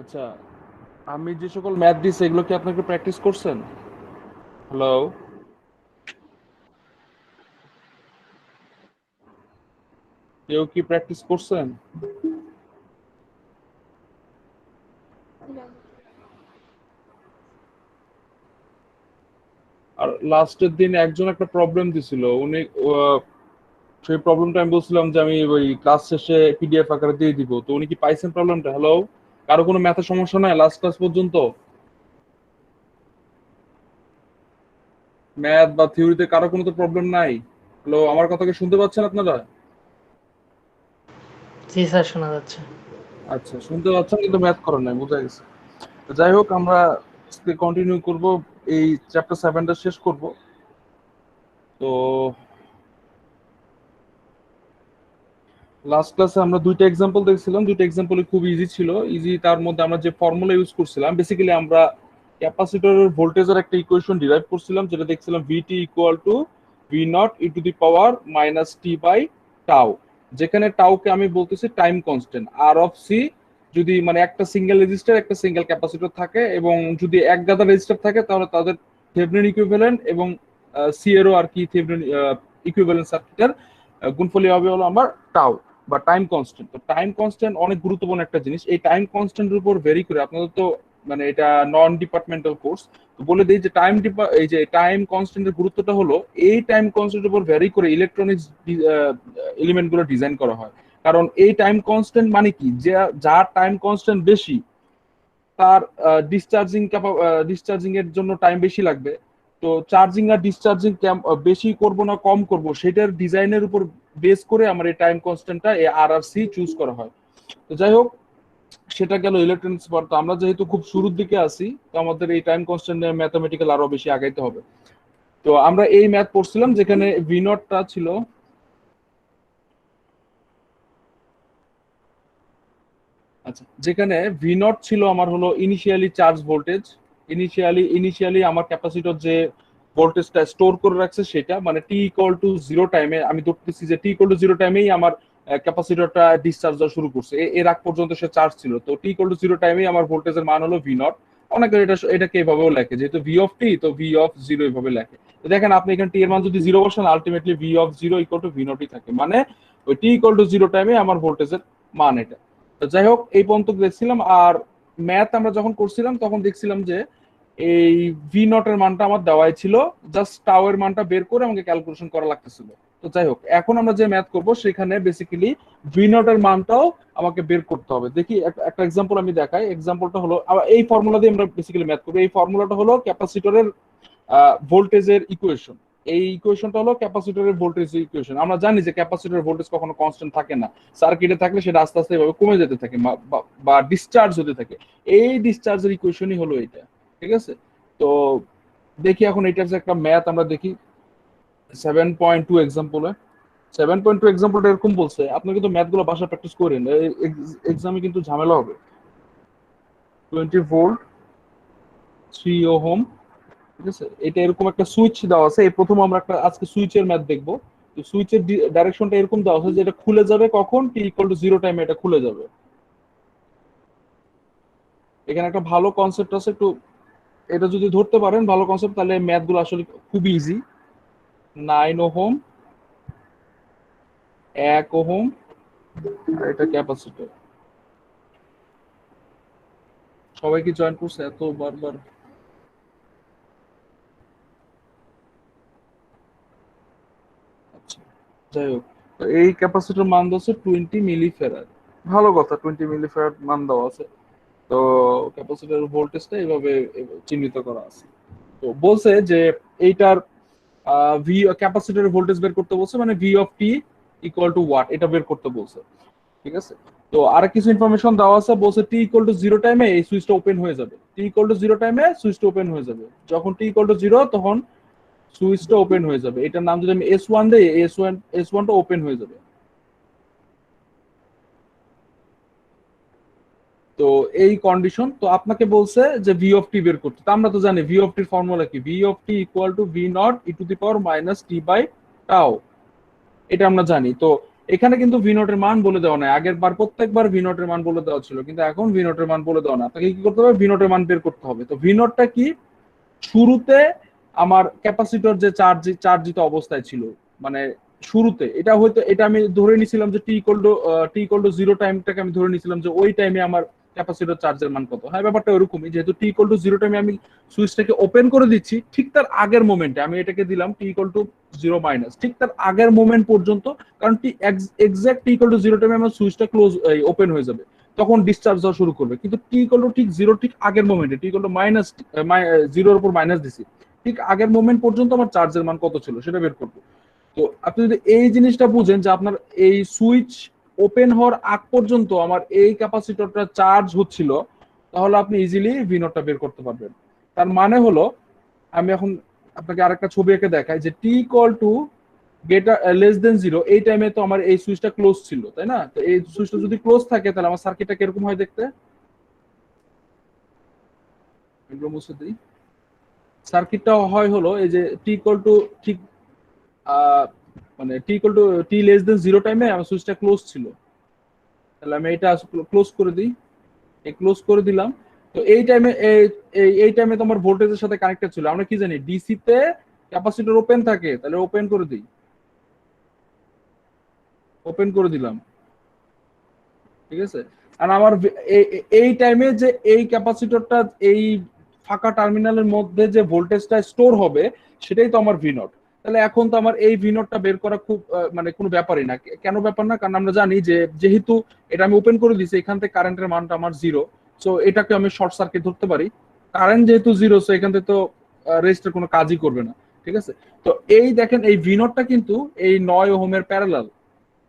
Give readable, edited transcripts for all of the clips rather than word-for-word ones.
আচ্ছা, আমি যে সকল ম্যাথ দিছি এগুলো কি আপনাকে প্র্যাকটিস করছেন? হ্যালো, কেউ কি প্র্যাকটিস করছেন? আর লাস্টের দিন একজন একটা প্রবলেম দিছিল, উনি সেই প্রবলেমটা আমি বলছিলাম যে আমি ওই ক্লাস শেষে পিডিএফ আকারে দিয়ে দিব, তো উনি কি পাইছেন প্রবলেমটা? হ্যালো, কারো কোনো ম্যাথের সমস্যা নাই লাস্ট ক্লাস পর্যন্ত? ম্যাথ বা থিওরিতে কারো কোনো তো প্রবলেম নাই? হ্যালো, আমার কথা কি শুনতে পাচ্ছেন আপনারা? জি স্যার, শোনা যাচ্ছে। আচ্ছা, শুনতে পাচ্ছেন কিন্তু ম্যাথ করেন নাই, বোঝা গেছে। তো যাই হোক, আমরা কন্টিনিউ করব, এই চ্যাপ্টার 7টা শেষ করব। তো লাস্ট ক্লাসে আমরা দুইটা এক্সাম্পল দেখছিলাম, দুইটা এক্সাম্পলই খুব ইজি ছিল। ইজি, তার মধ্যে আমরা যে ফর্মুলা ইউজ করছিলাম, বেসিক্যালি আমরা ক্যাপাসিটরের ভোল্টেজের একটা ইকুয়েশন ডিরাইভ করছিলাম, যেটা দেখছিলাম VT equal to V not E to the power minus T by tau, যেখানে টাউকে আমি বলতেছি time constant R of C. যদি মানে একটা সিঙ্গেল রেজিস্টার একটা সিঙ্গেল ক্যাপাসিটর থাকে এবং যদি এক গাদা রেজিস্টার থাকে, তাহলে তাদের থেভেনিন ইকুইভ্যালেন্ট এবং সি এরও আর কি থেভেনিন ইকুইভ্যালেন্ট সার্কিটের গুণফলই হবে হলো আমার টাউ বা টাইম কনস্ট্যান্ট। তো টাইম কনস্ট্যান্ট অনেক গুরুত্বপূর্ণ একটা জিনিস। এই টাইম কনস্ট্যান্টের উপর ভেরি করে, আপনাদের তো মানে এটা নন ডিপার্টমেন্টাল কোর্স, তো বলে দিই যে এই যে টাইম কনস্ট্যান্টের গুরুত্বটা হলো, এই টাইম কনস্ট্যান্টের উপর ভ্যারি করে ইলেকট্রনিক্স এলিমেন্ট গুলো ডিজাইন করা হয়। কারণ এই টাইম কনস্ট্যান্ট মানে কি, যে যার টাইম কনস্ট্যান্ট বেশি, তার ডিসচার্জিং এর জন্য টাইম বেশি লাগবে। তো চার্জিং আর ডিসচার্জিং বেশি করব না কম করব, সেটার ডিজাইনের উপর বেস করে আমার এই টাইম কনস্ট্যান্টটা এই আর আর সি চুজ করা হয়। তো যাই হোক, সেটা গেল ইলেকট্রনিক্স পার্ট। তো আমরা যেহেতু খুব শুরুর দিকে আছি, তো আমাদের এই টাইম কনস্ট্যান্ট ম্যাথমেটিক্যাল আরো বেশি আগাইতে হবে। তো আমরা এই ম্যাথ পড়ছিলাম যেখানে ভি নটটা ছিল, আচ্ছা, যেখানে ভি নট ছিল আমার হলো ইনিশিয়ালি চার্জ ভোল্টেজ। ইনিশিয়ালি আমার ক্যাপাসিটর যে ভোল্টেজটা স্টোর করে রাখছে, সেটা মানে টি ইকুয়াল টু জিরো টাইমে, আমি ধরতেছি যে টি ইকুয়াল টু জিরো টাইমেই আমার ক্যাপাসিটরটা ডিসচার্জ দেওয়া শুরু করছে। এর আগ পর্যন্ত সে চার্জ ছিল। তো টি ইকুয়াল টু জিরো টাইমেই আমার ভোল্টেজের মান হলো ভি নট। অনেকে এটাকে এভাবেও লেখে, যেহেতু ভি অফ টি, তো ভি অফ জিরো এভাবে লেখে। তো দেখেন, আপনি এখানে টি এর মান যদি জিরো বসান, ultimately V of zero equal to V নটই থাকে, মানে ওই টি ইকুয়াল টু জিরো টাইমে আমার ভোল্টেজের মান এটা। তো যাই হোক, এই পর্যন্ত দেখছিলাম। আর ম্যাথ আমরা যখন করছিলাম তখন দেখছিলাম যে এই ভি নট এর মানটা আমার দেওয়াই ছিল, জাস্ট টাও এর মানটা বের করে আমাকে ক্যালকুলেশন করা লাগতেছিল। তো যাই হোক, এখন আমরা যে ম্যাথ করব সেখানে বেসিক্যালি ভি নট এর মানটাও আমাকে বের করতে হবে। দেখি একটা এক্সাম্পল আমি দেখাই। এক্সাম্পলটা হলো, এই ফর্মুলা দিয়ে আমরা বেসিক্যালি ম্যাথ করবো। এই ফর্মুলাটা হলো ক্যাপাসিটরের ভোল্টেজের ইকুয়েশন। এই ইকুয়েশনটা হলো ক্যাপাসিটরের ভোল্টেজ ইকুয়েশন। আমরা জানি যে ক্যাপাসিটরের ভোল্টেজ কখনো কনস্ট্যান্ট থাকে না, সার্কিটে থাকলে সেটা আস্তে আস্তে এভাবে কমে যেতে থাকে বা ডিসচার্জ হতে থাকে। এই ডিসচার্জের ইকুয়েশনই হলো এটা, ঠিক আছে? তো দেখি এখন এটার যে একটা ম্যাথ আমরা দেখি 7.2 এক্সাম্পলে। 7.2 এক্সাম্পলটা এরকম বলছে, আপনি কিন্তু ম্যাথগুলো বাসায় প্র্যাকটিস করেন, এক্সামে কিন্তু ঝামেলা হবে। 20 ভোল্ট, 3 ওহম, ঠিক আছে? এটা এরকম একটা সুইচ দেওয়া আছে। এই প্রথম আমরা একটা আজকে সুইচের ম্যাথ দেখবো। তো সুইচের ডাইরেকশনটা এরকম দেওয়া আছে যে এটা খুলে যাবে কখন, টি ইকুয়াল টু জিরো টাইমে এটা খুলে যাবে। এখানে একটা ভালো কনসেপ্ট আছে, একটু এটা যদি ধরতে পারেন ভালো কনসেপ্ট, তাহলে ম্যাথ গুলো আসলে খুব ইজি। 9 ওহম, 1 ওহম, আর এটা ক্যাপাসিটর। সবাই কি জয়েন করছে এত বারবার? আচ্ছা, যাই হোক, তো এই ক্যাপাসিটর মান দেওয়া আছে 20 মিলি ফ্যারাড। ভালো কথা, 20 মিলি ফ্যারাড মান দেওয়া আছে। তো ক্যাপাসিটর ভোল্টেজটা এইভাবে চিহ্নিত করা আছে। তো বলছে যে এইটার ভি ক্যাপাসিটরের ভোল্টেজ বের করতে বলছে, মানে V of T equal to what, এটা বের করতে বলছে, ঠিক আছে? তো আর কিছু ইনফরমেশন দেওয়া আছে, বলছে টি ইকুয়াল টু জিরো টাইমে এই সুইচটা ওপেন হয়ে যাবে। টি ইকুয়াল টু জিরো টাইমে সুইচটা ওপেন হয়ে যাবে। যখন টি ইকুয়াল টু জিরো, তখন সুইচটা ওপেন হয়ে যাবে। এটার নাম যদি আমি S1 দেই, S1টা ওপেন হয়ে যাবে। তো এই কন্ডিশন। তো আপনাকে বলছে যে ভি অফ টি বের করতে। তো আমরা তো জানি ভি অফ টির ফর্মুলা কি, V of T equal to V not E to the power minus T by tau, এটা আমরা জানি। তো এখানে কিন্তু ভি নটের মান বলে দেওয়া নাই, আগের বার প্রত্যেকবার ভি নটের মান বলে দেওয়া ছিল, কিন্তু এখন ভি নটের মান বলে দেওয়া না। তাকে কি করতে হবে, ভি নটের মান বের করতে হবে। তো ভি নটটা কি, শুরুতে আমার ক্যাপাসিটর যে চার্জিত অবস্থায় ছিল, মানে শুরুতে এটা হয়তো, এটা আমি ধরে নিছিলাম যে টি ইকুয়াল টু 0 টাইমটাকে আমি ধরে নিছিলাম যে ওই টাইমে আমার ক্যাপাসিটর চার্জের মান কত। হ্যাঁ, ব্যাপারটা ওরকমই, যেহেতু টি ইকুয়াল টু 0 টাইমে আমি সুইচটাকে ওপেন করে দিচ্ছি, ঠিক তার আগের মোমেন্টে আমি এটাকে দিলাম টি ইকুয়াল টু 0 মাইনাস, ঠিক তার আগের মোমেন্ট পর্যন্ত, কারণ এক্সাক্ট টি ইকুয়াল টু 0 টাইমে আমার সুইচটা ক্লোজ ওপেন হয়ে যাবে, তখন ডিসচার্জ হওয়া শুরু করবে। কিন্তু টি ইকুয়াল টু ঠিক 0 ঠিক আগের মোমেন্টে, টি ইকুয়াল টু মাইনাস 0-এর উপর মাইনাস দিছি, ঠিক আগের মোমেন্ট পর্যন্ত আমার চার্জের মান কত ছিল সেটা বের করবো। তো আপনি যদি এই জিনিসটা বুঝেন যে আপনার এই সুইচ ওপেন হওয়ার আগ পর্যন্ত আমার এই ক্যাপাসিটরটা চার্জ হচ্ছিল, তাহলে আপনি ইজিলি ভি নটটা বের করতে পারবেন। তার মানে হলো, আমি এখন আপনাকে আরেকটা ছবি এঁকে দেখাই যে T equal to less than 0 এই টাইমে তো আমার এই সুইচটা ক্লোজ ছিল, তাই না? তো এই সুইচটা যদি ক্লোজ থাকে তাহলে আমার সার্কিটটা কিরকম হয় দেখতে, এগুলো মুছে দিই। সার্কিটটা হয় হলো এই যে টি ইকুয়াল টু ঠিক মানে টি লেস দেন 0 টাইমে আমার সুইচটা ক্লোজ ছিল, তাহলে আমি এটা ক্লোজ করে দিই, এই ক্লোজ করে দিলাম। তো এই টাইমে তোমার ভোল্টেজের সাথে কানেক্টেড ছিল। আমরা কি জানি, ডিসি তে ক্যাপাসিটর ওপেন থাকে, তাহলে ওপেন করে দিই, ওপেন করে দিলাম, ঠিক আছে। আর আমার এই টাইমে যে এই ক্যাপাসিটরটা এই ফাঁকা টার্মিনালের মধ্যে যে ভোল্টেজটা স্টোর হবে, সেটাই তো আমার ভি নট। তাহলে এখন তো আমার এই ভি নটটা বের করা খুব মানে কোনো ব্যাপারই না। কেন ব্যাপার না, কারণ আমরা জানি যে যেহেতু এটা আমি ওপেন করে দিছি, এখান থেকে কারেন্টের মানটা আমার 0, সো এটাকে আমি শর্ট সার্কিট ধরতে পারি। কারেন্ট যেহেতু 0, সো এখান থেকে তো রেজিস্টার কোনো কাজই করবে না, ঠিক আছে। তো এই দেখেন, এই ভি নটটা কিন্তু এই 9 ওহমের প্যারালাল।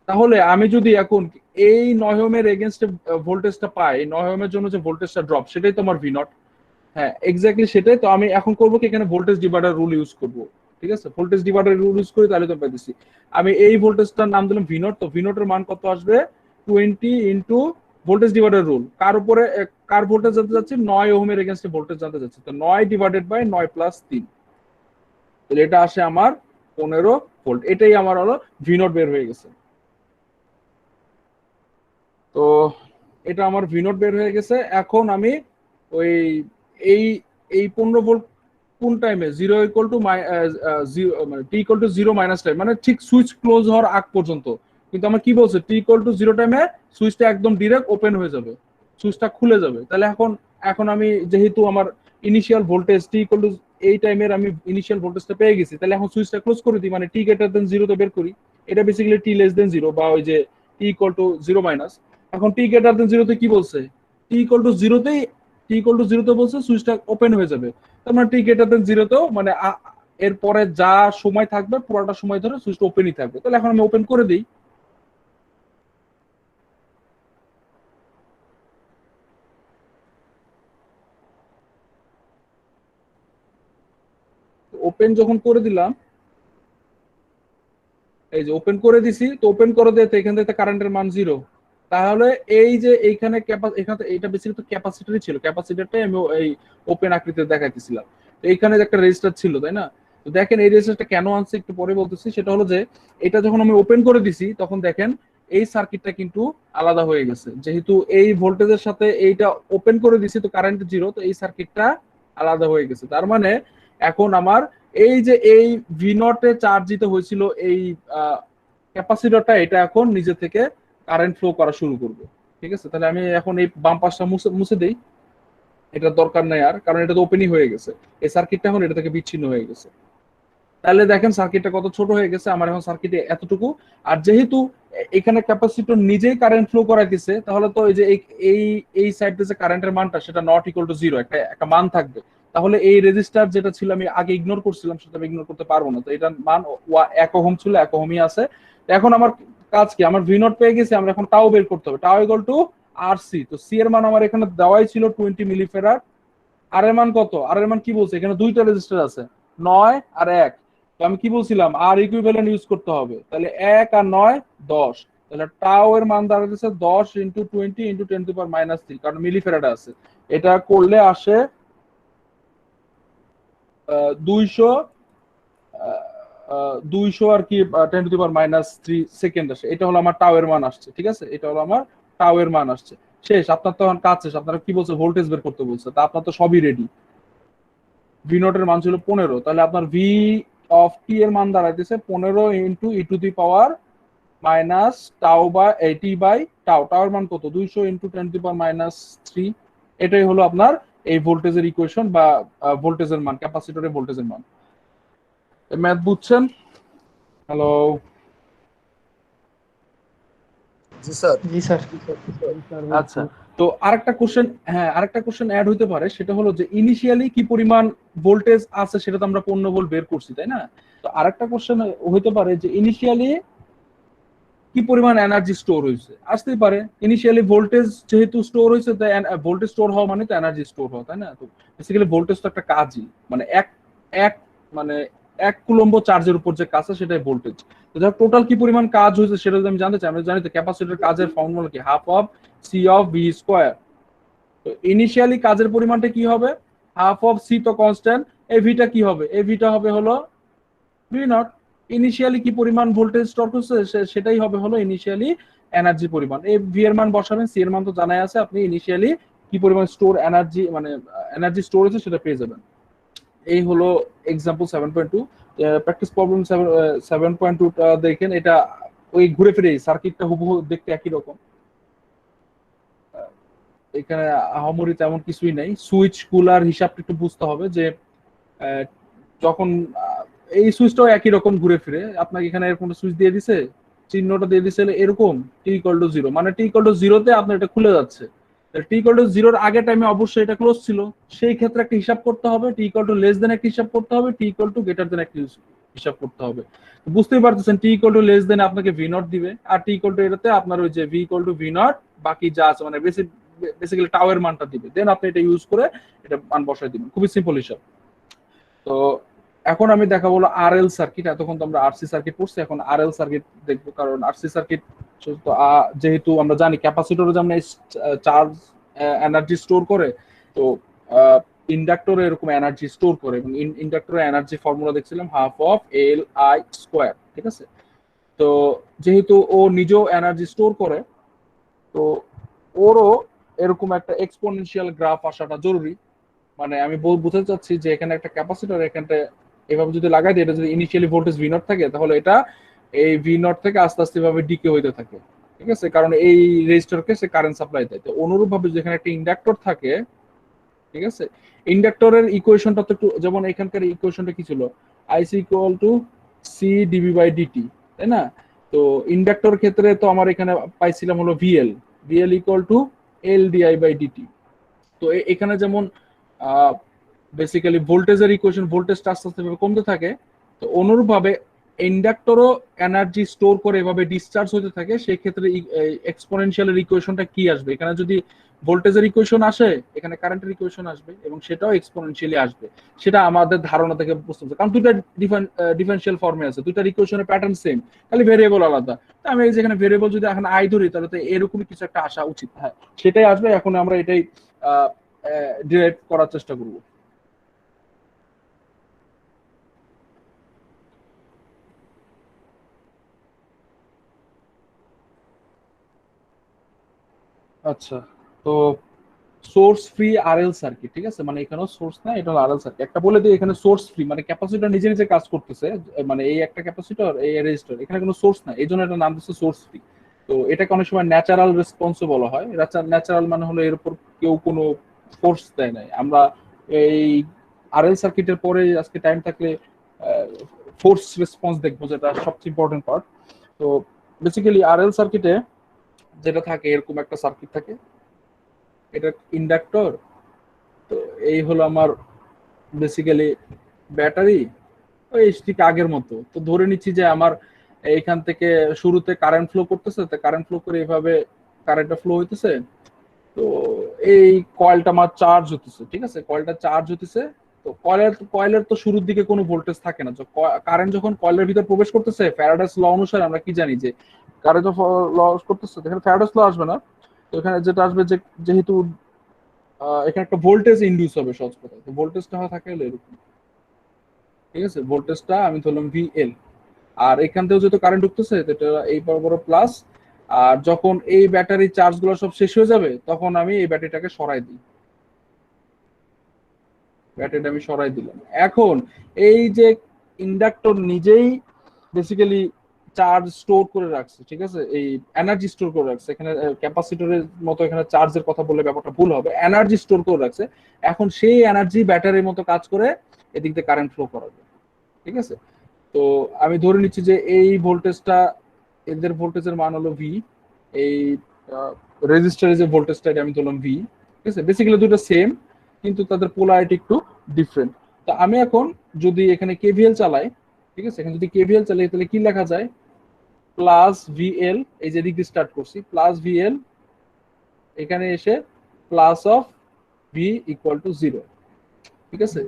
তাহলে আমি যদি এখন এই 9 ওহমের এগেনস্টে ভোল্টেজটা পাই, 9 ওহমের জন্য যে ভোল্টেজটা ড্রপ, সেটাই তো আমার ভি নট। হ্যাঁ, এক্স্যাক্টলি সেটাই তো। আমি এখন করবো কি, এখানে ভোল্টেজ ডিভাইডার রুল ইউজ করব, ঠিক আছে। ভোল্টেজ ডিভাইডার রুল ইউজ করি, তাহলে তো পাইতেছি। আমি এই ভোল্টেজটার নাম দিলাম ভি নট। তো ভি নটের মান কত আসবে, 20 ইন্টু ভোল্টেজ ডিভাইডার রুল, কার উপরে কার ভোল্টেজ জানতে যাচ্ছি, 9 ওহমের এগেনস্টে ভোল্টেজ জানতে যাচ্ছি। তো 9 ডিভাইডেড বাই 9 প্লাস 3, তাহলে এটা আসে আমার 15 ভোল্ট। এটাই আমার হলো ভি নট বের হয়ে গেছে। তো এটা আমার ভি নট বের হয়ে গেছে। এখন আমি ওই এই এই 15 ভোল্ট কোন টাইমে, 0 equal to T equal to 0 minus time, মানে ঠিক সুইচ ক্লোজ হওয়ার আগ পর্যন্ত। কিন্তু আমার কি বলছে, টি ইকুয়াল টু 0 টাইমে সুইচটা একদম ডিরেক্ট ওপেন হয়ে যাবে, সুইচটা খুলে যাবে। তাহলে এখন এখন আমি যেহেতু আমার ইনিশিয়াল ভোল্টেজ টি ইকুয়াল টু এই টাইমের আমি ইনিশিয়াল ভোল্টেজটা পেয়ে গেছি, তাহলে এখন সুইচটা ক্লোজ করে দিই, মানে টি গ্রেটার দেন 0 তে বের করি। এটা বেসিক্যালি টি লেস দেন 0, বা ওই যে টি ইকুয়াল টু 0 মাইনাস। এখন টি গ্রেটার দেন 0 তে কি বলছে, টি ইকুয়াল টু 0 তে বলছে সুইচটা ওপেন হয়ে যাবে। তার মানে টি গ্রেটার দেন 0 তেও মানে এরপরে যা সময় থাকবে পুরোটা সময় ধরে সুইচটা ওপেনই থাকবে। তাহলে এখন আমি ওপেন করে দিই। ওপেন যখন করে দিলাম, এই যে ওপেন করে দিছি, তো ওপেন করে দিতে এখান থেকে কারেন্টের মান 0। তাহলে এই যে এইখানে এখানে এটা বেসিক্যালি তো ক্যাপাসিটরই ছিল, ক্যাপাসিটরটাই আমি এই ওপেন আকৃতিতে দেখাইতেছিলাম। তো এইখানে যে একটা রেজিস্টার ছিল, তাই না? তো দেখেন এই রেজিস্টারটা কেন আনছে একটু পরে বলতেছি। সেটা হলো যে এটা যখন আমি ওপেন করে দিছি, তখন দেখেন এই সার্কিটটা কিন্তু আলাদা হয়ে গেছে। যেহেতু এই ভোল্টেজের সাথে এইটা ওপেন করে দিছি, তো কারেন্ট 0, তো এই সার্কিটটা আলাদা হয়ে গেছে। তার মানে এখন আমার এই যে এই ভি নটে চার্জিত হয়েছিল এই ক্যাপাসিটরটা, এটা এখন নিজে থেকে কারেন্ট ফ্লো করা শুরু করবে, ঠিক আছে। তাহলে আমি এখন এই বাম পাশটা মুছে মুছে দেই, এটা দরকার নাই আর, কারণ এটা তো ওপেনই হয়ে গেছে। এই সার্কিটটা এখন এটা থেকে বিচ্ছিন্ন হয়ে গেছে। তাহলে দেখেন সার্কিটটা কত ছোট হয়ে গেছে আমার এখন সার্কিটে এতটুকু। আর যেহেতু এখানে ক্যাপাসিটর নিজেই কারেন্ট ফ্লো করাইতেছে, তাহলে তো এই যে এই এই সাইডে যে কারেন্টের মানটা, সেটা নট ইকুয়াল টু 0, একটা একটা মান থাকবে। তাহলে এই রেজিস্টার যেটা ছিল আমি আগে ইগনোর করছিলাম, সেটা আমি ইগনোর করতে পারবো না। তো এটার মান 1 ওহম ছিল, 1 ওহমই আছে। এখন আমার কাজ কি, আমার ভি নট পেয়ে গেছি, আমরা এখন টাও বের করতে হবে। Tau equal to R C. তো সি এর মান আমার এখানে দেওয়াই ছিল 20 মিলিফেরাড। আর এর মান কত, আর এর মান কি বলছে, এখানে দুইটা রেজিস্টার আছে, 9 আর 1। তো আমি কি বলছিলাম, আর ইকুইভ্যালেন্ট ইউজ করতে হবে। তাহলে 1 আর 9 10। তাহলে টাও এর মান দাঁড়াচ্ছে 10 ইন্টু 20 ইন্টু 10⁻³ কারণ মিলিফেরাড আছে। এটা করলে আসে 200 200 আর কি 10⁻³ সেকেন্ড আসে, এটা হলো আমার টাও এর মান আসছে, ঠিক আছে, এটা হলো আমার টাও এর মান আসছে। শেষ, আপনার তখন কাজ শেষ, আপনারা কি বলছে ভোল্টেজ বের করতে বলছে, তা আপনার তো সবই রেডি। ভি নট এর মান ছিল 15, তাহলে আপনার ভি অফ টি এর মান দাঁড়াইতেছে 15 ইন্টু ই টু দি পাওয়ার টাও বা টি বাই টাও। টাও এর মান কত, 200 ইন্টু 10⁻³ এটাই হলো আপনার এই ভোল্টেজের ইকুয়েশন বা ভোল্টেজের মান, ক্যাপাসিটরের ভোল্টেজের মান। ম্যাথ বুঝছেন? হ্যালো? জি স্যার। জি স্যার। আচ্ছা, তো আরেকটা কোশ্চেন, হ্যাঁ আরেকটা কোশ্চেন অ্যাড হইতে পারে, সেটা হলো যে ইনিশিয়ালি কি পরিমাণ ভোল্টেজ আছে সেটা তো আমরা 15 ভোল্ট বের করছি, তাই না? তো আরেকটা কোশ্চেন হইতে পারে যে ইনিশিয়ালি কি পরিমাণ এনার্জি স্টোর হয়েছে, আসতেই পারে। ইনিশিয়ালি ভোল্টেজ যেহেতু স্টোর হয়েছে, তাই ভোল্টেজ স্টোর হওয়া মানে তো এনার্জি স্টোর হওয়া, তাই না? তো বেসিক্যালি ভোল্টেজ তো একটা কাজই, মানে এক এক মানে 1 কুলম্ব চার্জের উপর যে কাজ সেটাই ভোল্টেজ। তো যাক টোটাল কি পরিমাণ কাজ হয়েছে সেটা যদি আমি জানতে চাই, আমরা জানি তো ক্যাপাসিটর কাজের ফর্মুলা কি, half of C of V square. তো ইনিশিয়ালি কাজের পরিমাণটা কি হবে, হাফ অফ সি তো কনস্ট্যান্ট, এই ভিটা কি হবে, এই ভিটা হবে হলো ভি নট। ইনিশিয়ালি কি পরিমাণ ভোল্টেজ স্টোর করছে সেটাই হবে হলো ইনিশিয়ালি এনার্জি পরিমাণ। এই ভি এর মান বসাবেন, সি এর মান তো জানাই আছে, আপনি ইনিশিয়ালি কি পরিমাণ স্টোর এনার্জি মানে এনার্জি স্টোর হয়েছে সেটা পেয়ে যাবেন। এই হলো এক্সাম্পল 7.2। প্র্যাকটিস প্রবলেম 7.2টা দেখেন, এটা ওই ঘুরে ফিরে সার্কিটটা হুবহু দেখতে একই রকম। এখানে আহামরি তেমন কিছুই নেই, সুইচ কুলার হিসাবটা একটু বুঝতে হবে যে যখন এই সুইচটাও একই রকম ঘুরে ফিরে, আপনাকে এখানে এরকম সুইচ দিয়ে দিছে, চিহ্নটা দিয়ে দিছে এরকম t=0, মানে t=0 তে আপনার এটা খুলে যাচ্ছে। t=0 আগে টাইমে অবশ্যই এটা ক্লোজ ছিল, সেই ক্ষেত্রে একটা হিসাব করতে হবে, t=লেস দেন একটা হিসাব করতে হবে, t=গ্রেটার দেন একটা হিসাব করতে হবে। বুঝতেই পারতেছেন t=লেস দেন আপনাকে ভি নট দিবে, আর t=এটাতে আপনার ওই যে ভি নট বাকি যা আছে মানে বেসিক্যালি টাও এর মানটা দিবে, দেন আপনি এটা ইউজ করে এটা মান বসাই দিবেন, খুবই সিম্পল হিসাব। তো এখন আমি দেখাবো হলো আরএল সার্কিট। এতক্ষণ তো আমরা আরসি সার্কিট পড়ছি, এখন আরএল সার্কিট দেখবো, কারণ আরসি সার্কিট যেহেতু আমরা জানি ক্যাপাসিটরে যেমন চার্জ এনার্জি স্টোর করে, তো ইন্ডাক্টরে এরকম এনার্জি স্টোর করে, এবং ইন্ডাক্টরে এনার্জি ফর্মুলা দেখছিলাম half of L I square, ঠিক আছে? তো যেহেতু ও নিজেও এনার্জি স্টোর করে, তো ওরও এরকম একটা এক্সপোনেনশিয়াল গ্রাফ আসাটা জরুরি। মানে আমি বুঝতে চাচ্ছি যে এখানে একটা ক্যাপাসিটর এখানটা এভাবে যদি লাগাই দিই, এটা যদি ইনিশিয়ালি ভোল্টেজ ভি নট থাকে, তাহলে এটা এই ভি নট থেকে আস্তে আস্তে ভাবে ডিকে হইতে থাকে, ঠিক আছে, কারণ এই রেজিস্টরকে সে কারেন্ট সাপ্লাই দেয়। তো অনুরূপ ভাবে যেখানে একটা ইন্ডাক্টর থাকে, ঠিক আছে, ইন্ডাক্টরের ইকুয়েশনটা তো একটু, যেমন এখানকার ইকুয়েশনটা কি ছিল, IC equal to C DB by DT, তাই না? তো ইন্ডাক্টর ক্ষেত্রে তো আমার এখানে পাইছিলাম হলো V L, V L equal to L DI by D T. তো এখানে যেমন বেসিক্যালি ভোল্টেজের ইকুয়েশন, ভোল্টেজটা আস্তে আস্তে কমতে থাকে, তো অনুরূপভাবে ইন্ডাক্টরও এনার্জি স্টোর করে এভাবে ডিসচার্জ হতে থাকে। সেই ক্ষেত্রে এক্সপোনেনশিয়ালের ইকুয়েশনটা কি আসবে, এখানে যদি ভোল্টেজের ইকুয়েশন আসে, এখানে কারেন্টের ইকুয়েশন আসবে, এবং সেটাও এক্সপোনেনশিয়ালি আসবে। সেটা আমাদের ধারণা থেকে বুঝতে হবে, কারণ দুইটা ডিফারেন্সিয়াল ফর্মে আছে, দুইটার ইকুয়েশনের প্যাটার্ন সেম, খালি ভেরিয়েবল আলাদা। আমি এই যেখানে ভেরিয়েবল যদি এখন আই ধরি, তাহলে তো এরকমই কিছু একটা আসা উচিত, হ্যাঁ সেটাই আসবে। এখন আমরা এটাই ডিরাইভ করার চেষ্টা করব। আচ্ছা, তো সোর্স ফ্রি আরএল সার্কিট, ঠিক আছে, মানে এখানেও সোর্স না, এটা হলো আরএল সার্কিট। একটা বলে দিই, এখানে সোর্স ফ্রি মানে ক্যাপাসিটর নিজে নিজে কাজ করতেছে, মানে এই একটা ক্যাপাসিটর এই রেজিস্টার, এখানে কোনো সোর্স না, এই জন্য এটা নাম দিচ্ছে সোর্স ফ্রি। তো এটাকে অনেক সময় ন্যাচারাল রেসপন্সও বলা হয়। ন্যাচারাল মানে হলো এর উপর কেউ কোনো ফোর্স দেয় নাই। আমরা এই আরএল সার্কিটের পরে আজকে টাইম থাকলে ফোর্স রেসপন্স দেখবো, যেটা সবচেয়ে ইম্পর্টেন্ট পার্ট। তো বেসিক্যালি আরএল সার্কিটে যেটা থাকে, এরকম একটা সার্কিট থাকে, এটা ইন্ডাক্টর। তো এই হলো আমার বেসিক্যালি ব্যাটারি, ওই ঠিক আগের মতো। তো ধরে নিচ্ছি যে আমার এইখান থেকে শুরুতে কারেন্ট ফ্লো করতেছে, তো কারেন্ট ফ্লো করে এইভাবে কারেন্টটা ফ্লো হইতেছে। তো এই কয়েলটা আমার চার্জ হতেছে, ঠিক আছে, কয়েলটা চার্জ হতেছে। তো কয়েলের তো শুরুর দিকে কোনো ভোল্টেজ থাকে না। কারেন্ট যখন কয়েলের ভিতর প্রবেশ করতেছে, ফ্যারাডেস ল অনুসারে আমরা কি জানি যে কারেন্ট ল করতেছে, এখানে ফ্যারাডেস ল আসবে না। তো এখানে যেটা আসবে যে যেহেতু এখানে একটা ভোল্টেজ ইন্ডিউস হবে, সহজ কথা, তো ভোল্টেজটা থাকে হলো এরকম। ঠিক আছে, ভোল্টেজটা আমি ধরলাম ভিএল। আর এখান থেকেও যেহেতু কারেন্ট ঢুকতেছে, এটা এই বড় প্লাস। আর যখন এই ব্যাটারি চার্জ গুলো সব শেষ হয়ে যাবে, তখন আমি এই ব্যাটারিটাকে সরাই দিই। ব্যাটারিটা আমি সরাই দিলাম। এখন এই যে ইন্ডাক্টর নিজেই বেসিক্যালি চার্জ স্টোর করে রাখছে, ঠিক আছে, এই এনার্জি স্টোর করে রাখছে। এখানে ক্যাপাসিটরের মতো এখানে চার্জের কথা বললে ব্যাপারটা ভুল হবে, এনার্জি স্টোর করে রাখছে। এখন সেই এনার্জি ব্যাটারির মতো কাজ করে এদিক দিয়ে কারেন্ট ফ্লো করাবে। ঠিক আছে, তো আমি ধরে নিচ্ছি যে এই ভোল্টেজটা, এদের ভোল্টেজের মান হলো ভি। এই রেজিস্টারের যে ভোল্টেজটা, এটা আমি ধরলাম ভি। ঠিক আছে, বেসিক্যালি দুটো সেম, কিন্তু তাদের পোলারিটি একটু ডিফারেন্ট। তো আমি এখন যদি এখানে কেভিএল চালাই, ঠিক আছে, এখানে যদি কেভিএল চালাই তাহলে কি লেখা যায়? প্লাস ভিএল, এই যে দিক দিয়ে স্টার্ট করছি, প্লাস ভিএল, এখানে এসে plus of V equal to zero. ঠিক আছে,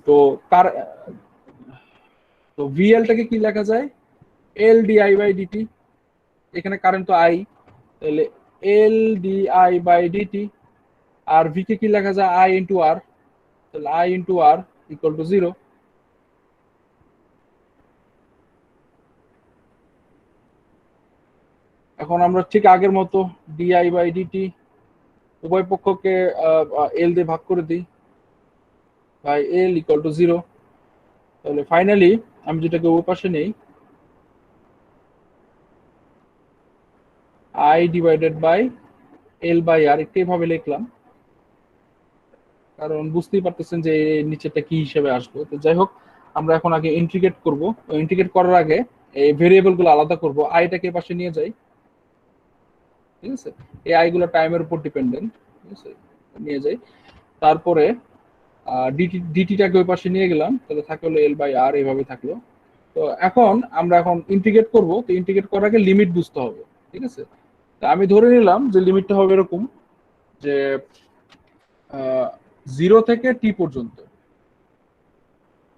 তো কার, তো ভিএলটাকে কি লেখা যায়? L DI by dt. এখানে কারেন্ট তো আই, তাহলে এল ডিআই বাই ডিটি। আর ভি কে কি লেখা যায়? I into R. তাহলে I into R equal to zero. এখন আমরা ঠিক আগের মতো ডিআই বাই ডিটি উভয় পক্ষকে এল দিয়ে ভাগ করে দিই, by L equal to zero. তাহলে ফাইনালি আমি যেটাকে ওই পাশে নেই, I divided by L by R, একটু এভাবে লিখলাম, কারণ বুঝতেই পারতেছেন যে নিচেরটা কি হিসেবে আসবে। তো যাই হোক, আমরা এখন আগে ইন্টিগ্রেট করব। ইন্টিগ্রেট করার আগে এই ভেরিয়েবল গুলো আলাদা করব। আইটাকে পাশে নিয়ে যাই, ঠিক আছে, এই আই গুলো টাইমের উপর ডিপেন্ডেন্ট, ঠিক আছে, নিয়ে যাই। তারপরে ডিটিটাকে ওই পাশে নিয়ে গেলাম, তাহলে থাকে হলো এল বাই আর, এইভাবে থাকলো। তো এখন আমরা এখন ইন্টিগ্রেট করব। তো ইন্টিগ্রেট করার আগে লিমিট বুঝতে হবে, ঠিক আছে। তা আমি ধরে নিলাম যে লিমিটটা হবে এরকম, যে 0 থেকে টি পর্যন্ত,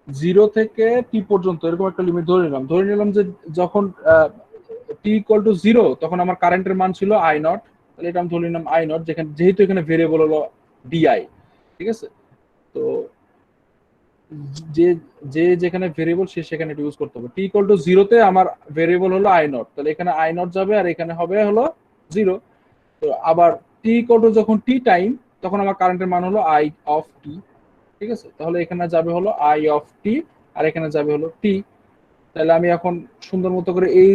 0 থেকে টি পর্যন্ত এরকম একটা লিমিট ধরে নিলাম। ধরে নিলাম যে যখন টি ইকুয়াল টু 0, তখন আমার কারেন্টের মান ছিল আই নট। তাহলে এটা আমি ধরে নিলাম আই নট, যেখানে যেহেতু এখানে ভেরিয়েবল হলো ডিআই। ঠিক আছে, তো যে যে যেখানে ভেরিয়েবল সে সেখানে ইউজ করতে হবে। টি ইকুয়াল টু 0-তে আমার ভেরিয়েবল হলো আই নট, তাহলে এখানে আই নট যাবে, আর এখানে হবে হলো 0। তো আবার টি ইকুয়াল টু যখন টি টাইম, তখন আমার কারেন্টের মান হলো আই অফ টি। ঠিক আছে, তাহলে এখানে যাবে হলো আই অফ টি, আর এখানে যাবে হলো টি। তাহলে আমি এখন সুন্দর মতো করে এই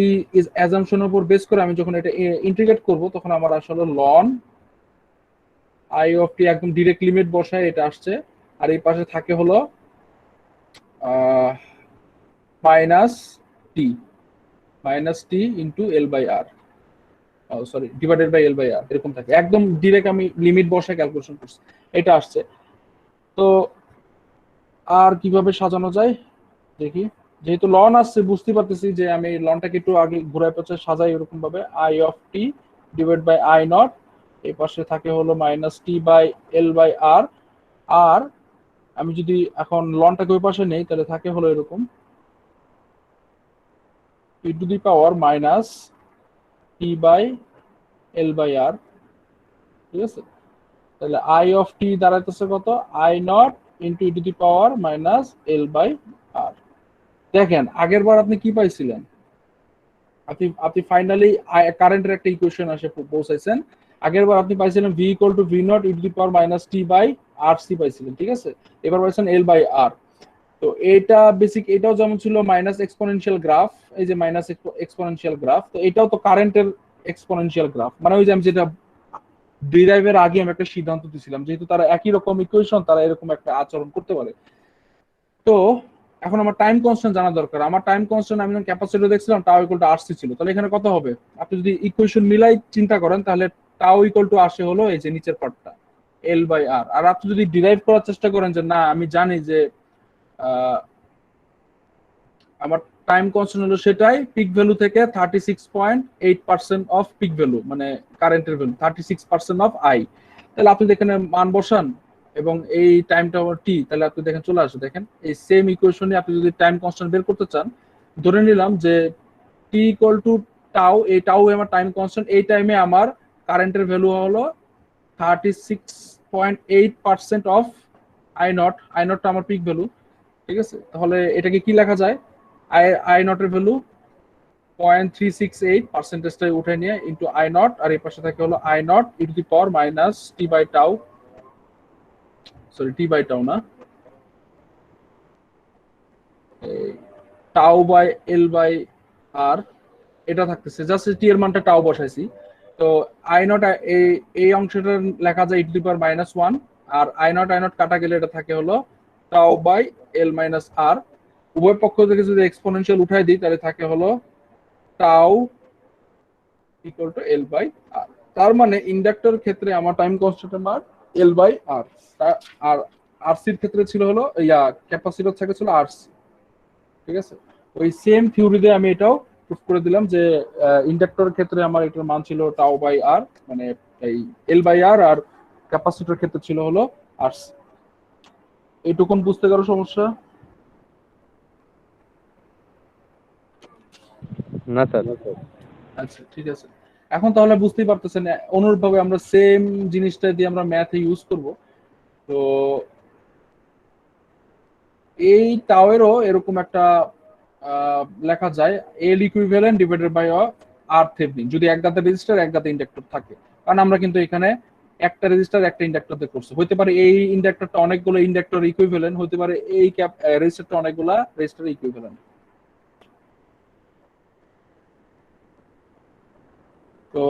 অ্যাজাম্পশনের উপর বেস করে আমি যখন এটা ইন্টিগ্রেট করব, তখন আমার আসলে লন আই অফ টি একদম ডিরেক্ট লিমিট বসায় এটা আসছে। আর এই পাশে থাকে হলো minus T, minus T into L by R, sorry divided by L by R, এরকম থাকে। একদম ডিরেক্ট আমি লিমিট বসায় ক্যালকুলেশন করছি, এটা আসছে। তো আর কিভাবে সাজানো যায় দেখি। যেহেতু লন আসছে, বুঝতে পারতেছি যে আমি লনটাকে একটু আগে ঘুরায় পেঁচে সাজাই এরকম ভাবে, I of T divide by I naught, এই পাশে থাকে হলো minus T by L by R. আর আমি যদি এখন লনটাকে ওই পাশে নেই, তাহলে থাকে হলো এরকম, e to the power minus T by L by R. ঠিক আছে, তাহলে আই অফ টি দাঁড়াইতেছে কত? I naught into e to the power minus L by R. দেখেন আগের বার আপনি কি পাইছিলেন? আপনি আপনি ফাইনালি কারেন্টের একটা ইকুয়েশন আসে পৌঁছাইছেন। আগের বার আপনি পাইছিলেন V equal to V not E to the power minus T by R C পাইছিলেন, ঠিক আছে। এবার পাইছেন এল বাই আর। তো এটা বেসিক, এটাও যেমন ছিল মাইনাস এক্সপোনেনশিয়াল গ্রাফ, এই যে মাইনাস এক্সপোনেনশিয়াল গ্রাফ, তো এটাও তো কারেন্টের এক্সপোনেনশিয়াল গ্রাফ। মানে ওই যে আমি যেটা ডিরাইভের আগে আমি একটা সিদ্ধান্ত দিয়েছিলাম, যেহেতু তারা একই রকম ইকুয়েশন, তারা এরকম একটা আচরণ করতে পারে। তো এখন আমার টাইম কনস্ট্যান্ট জানা দরকার। আমার টাইম কনস্ট্যান্ট আমি যখন ক্যাপাসিটর দেখছিলাম টাও ইকুয়াল টু আরসি ছিল, তাহলে এখানে কত হবে? আপনি যদি ইকুয়েশন মিলাই চিন্তা করেন, তাহলে টাও ইকুয়াল টু আসে হলো এই যে নিচের পার্টটা, এল বাই আর। আর আপনি যদি ডিরাইভ করার চেষ্টা করেন যে না আমি জানি যে আমার টাইম কনস্ট্যান্ট হলো সেটাই, পিক ভ্যালু থেকে 36.8% অফ পিক ভ্যালু, মানে কারেন্টের ভ্যালু 36% অফ আই। তাহলে আপনি এখানে মান বসান এবং এই টাইমটা টি, তাহলে আপনি দেখেন চলে আসে। দেখেন এই সেম ইকুয়েশনে আপনি যদি টাইম কনস্ট্যান্ট বের করতে চান, ধরে নিলাম যে টি ইকুয়াল টু টাউ, এই টাউ আমার টাইম কনস্ট্যান্ট, এই টাইমে আমার কারেন্টের ভ্যালু হলো 36.8% অফ আই নট। আই নটটা আমার পিক ভ্যালু। ঠিক আছে, তাহলে এটাকে কি লেখা যায়, আই আই নট এর ভ্যালু 0.368 পার্সেন্টেজটাই উঠে নিয়ে ইনটু আই নট, আর এই পাশে থাকে হলো I nought E to the power minus T by tau, sorry T by tau না, tau by L by R, এটা থাকতেছে জাস্ট টি এর মানটা টাউ বসাইছি। তো আই নট এই এই অংশটা লেখা যায় e to the power minus one, আর আই নট কাটা গেলে এটা থাকে হলো tau by L minus R. উভয় পক্ষ থেকে যদি এক্সপোনেনশিয়াল উঠাই দিই তাহলে থাকে হলো tau equal to L by R. তার মানে ইন্ডাক্টর ক্ষেত্রে আমার টাইম কনস্ট্যান্টের মান এল বাই আর, আর আরসির ক্ষেত্রে ছিল হলো ক্যাপাসিটর থেকে ছিল আরসি। ঠিক আছে, ওই সেম থিওরি দিয়ে আমি এটাও প্রুফ করে দিলাম যে ইন্ডাক্টরের ক্ষেত্রে আমার এটার মান ছিল টাউ বাই আর, মানে এই এল বাই আর, আর ক্যাপাসিটর ক্ষেত্রে ছিল হলো আরসি। এইটুকুন বুঝতে কারো সমস্যা? না স্যার। আচ্ছা ঠিক আছে, এখন তাহলে বুঝতেই পারতেছেন অনুরূপভাবে আমরা সেম জিনিসটা দিয়ে আমরা ম্যাথে ইউজ করব। তো এই টাওয়েরও এরকম একটা লেখা যায় L equivalent divided by R Thevenin, যদি এক দাঁতে রেজিস্টার এক দাঁতে ইন্ডাক্টর থাকে। কারণ আমরা কিন্তু এখানে একটা রেজিস্টার একটা ইন্ডাক্টর দিয়ে করছি, হতে পারে এই ইন্ডাক্টরটা অনেকগুলো ইন্ডাক্টর ইকুইভ্যালেন্ট, হতে পারে এই রেজিস্টারটা অনেকগুলো রেজিস্টার ইকুইভ্যালেন্ট। তো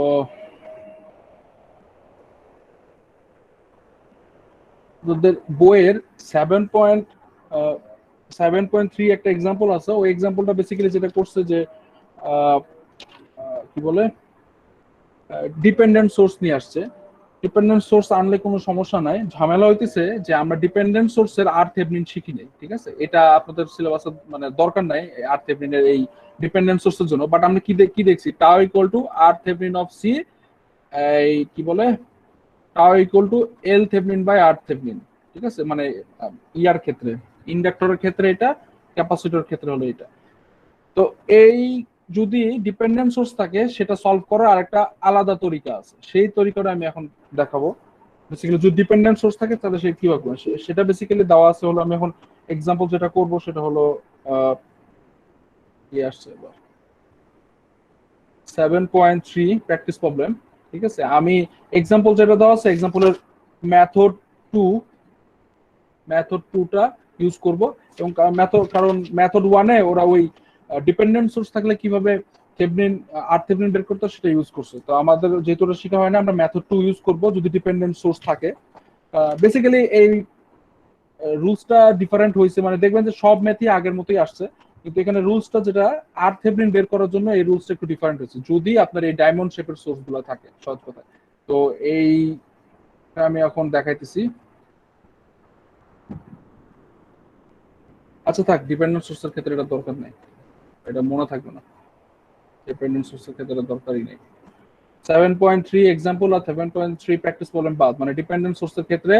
তোদের বইয়ের 7.3 একটা এক্সাম্পল আছে, ওই এক্সাম্পলটা বেসিক্যালি যেটা করছে যে আহ, কি বলে ডিপেন্ডেন্ট সোর্স নিয়ে আসছে। ডিপেন্ডেন্ট সোর্স আনলে কোনো সমস্যা নাই, ঝামেলা হইতেছে যে আমরা ডিপেন্ডেন্ট সোর্সের আর থেভনিন শিখি নাই। ঠিক আছে, এটা আপনাদের সিলেবাসে মানে দরকার নাই আর থেভনিনের এই ডিপেন্ডেন্ট সোর্সের জন্য, বাট আমরা কি দেখছি tau equal to R Thevenin of C, এই কি বলে tau equal to L Thevenin by R Thevenin. ঠিক আছে, মানে ইয়ার ক্ষেত্রে ইন্ডাক্টরের ক্ষেত্রে এটা, ক্যাপাসিটরের ক্ষেত্রে হলো এটা। তো এই যদি ডিপেন্ডেন্ট সোর্স থাকে সেটা সলভ করার আরেকটা আলাদা তরিকা আছে, সেই তরিকাটা আমি এখন দেখাবো। বেসিক্যালি যদি ডিপেন্ডেন্ট সোর্স থাকে তাহলে সে কিভাবে করবে সেটা বেসিক্যালি দেওয়া আছে হলো, আমি এখন এক্সাম্পল যেটা করব সেটা হলো কি আসছে এবার 7.3 প্র্যাকটিস প্রবলেম। ঠিক আছে, আমি এক্সাম্পল যেটা দেওয়া আছে এক্সাম্পলের মেথড টু মেথড টুটা ইউজ করব, এবং কারণ মেথড ওয়ানে ওরা ওই ডিপেন্ডেন্ট সোর্স থাকলে কিভাবে থেভনিন আর থেভনিন বের করতে সেটা ইউজ করছে। তো আমাদের যেহেতু ওটা শেখা হয় না, আমরা মেথড টু ইউজ করব যদি ডিপেন্ডেন্ট সোর্স থাকে। বেসিক্যালি এই রুলসটা ডিফারেন্ট হয়েছে, মানে দেখবেন যে সব ম্যাথই আগের মতোই আসছে, কিন্তু এখানে রুলসটা যেটা আর থেভনিন বের করার জন্য এই রুলসটা একটু ডিফারেন্ট হয়েছে, যদি আপনার এই ডায়মন্ড শেপের সোর্স গুলো থাকে সহজ কথা। তো এই আমি এখন দেখাইতেছি। আচ্ছা থাক, ডিপেন্ডেন্ট সোর্সের ক্ষেত্রে এটা দরকার নেই, এটা মনে থাকবে না, ডিপেন্ডেন্ট সোর্সের ক্ষেত্রে এটা দরকারই নেই। 7.3 এক্সাম্পল আর 7.3 প্র্যাকটিস প্রবলেম বাদ, মানে ডিপেন্ডেন্ট সোর্সের ক্ষেত্রে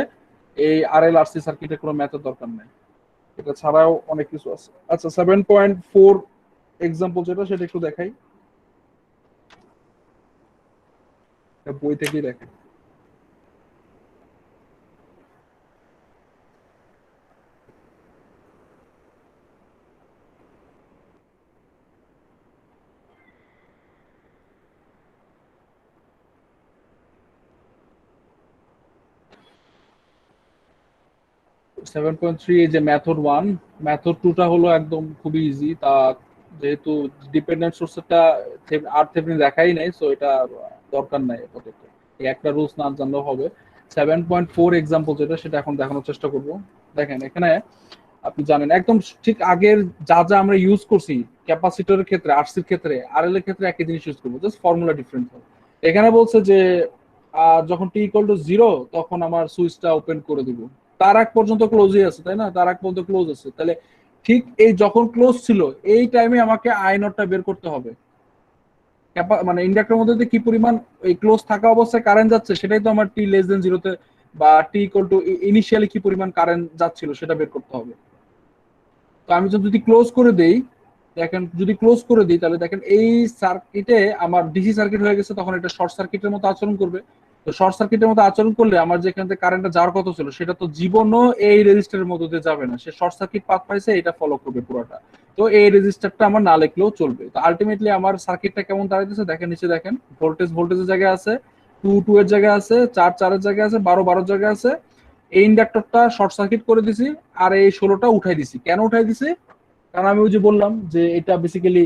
এই আরএল আরসি সার্কিটের কোনো ম্যাথের দরকার নেই, এটা ছাড়াও অনেক কিছু আছে। আচ্ছা 7.4 এক্সাম্পল যেটা সেটা একটু দেখাই, বই থেকেই দেখাই। 7.3 যে মেথড ওয়ান, মেথড টুটা হলো একদম খুবই ইজি। তা যেহেতু ডিপেন্ডেন্ট সোর্সটা আর থেভনিন দেখাই নাই, সো এটা দরকার নাই আপাতত, এই একটা রুলস না জানলেও হবে। 7.4 এক্সাম্পল যেটা সেটা এখন দেখানোর চেষ্টা করব। দেখেন এখানে আপনি জানেন একদম ঠিক আগের যা যা আমরা ইউজ করছি ক্যাপাসিটরের ক্ষেত্রে, আরসির ক্ষেত্রে, আরএল এর ক্ষেত্রে একই জিনিস ইউজ করবো, জাস্ট ফর্মুলা ডিফারেন্ট হবে। এখানে বলছে যে যখন টি ইকুয়াল টু 0 তখন আমার সুইচটা ওপেন করে দিব, তার আগ পর্যন্ত ক্লোজই আছে তাই না, তার আগ পর্যন্ত ক্লোজ আছে, তাহলে ঠিক এই যখন ক্লোজ ছিল এই টাইমে আমাকে আই নটটা বের করতে হবে। মানে ইন্ডাক্টরের মধ্যে কি পরিমাণ এই ক্লোজ থাকা অবস্থায় কারেন্ট যাচ্ছে সেটাই তো আমার টি লেস দেন জিরোতে বা টি ইকুয়াল টু ইনিশিয়ালি কি পরিমাণ কারেন্ট যাচ্ছিল সেটা বের করতে হবে। তো আমি যদি ক্লোজ করে দেই, দেখেন যদি ক্লোজ করে দিই তাহলে দেখেন এই সার্কিটে আমার ডিসি সার্কিট হয়ে গেছে, তখন এটা শর্ট সার্কিটের মতো আচরণ করবে। তো শর্ট সার্কিটের মতো আচরণ করলে আমার যেখান থেকে কারেন্টটা যাওয়ার কথা ছিল সেটা তো জীবনও এই রেজিস্টারের মধ্যে দিয়ে যাবে না, সে শর্ট সার্কিট পাথ পাইছে, এটা ফলো করবে পুরোটা। তো এই রেজিস্টারটা আমার না লিখলেও চলবে। তো আলটিমেটলি আমার সার্কিটটা কেমন দাঁড়াইতেছে দেখেন, নিচে দেখেন ভোল্টেজের জায়গায় আছে, 2 এর জায়গায় আছে, 4 এর জায়গায় আছে, 12 জায়গায় আছে। এই ইন্ডাক্টরটা শর্ট সার্কিট করে দিছি, আর এই 16টা উঠাই দিছি। কেন উঠাই দিছি? কারণ আমি ওই যে বললাম যে এটা বেসিক্যালি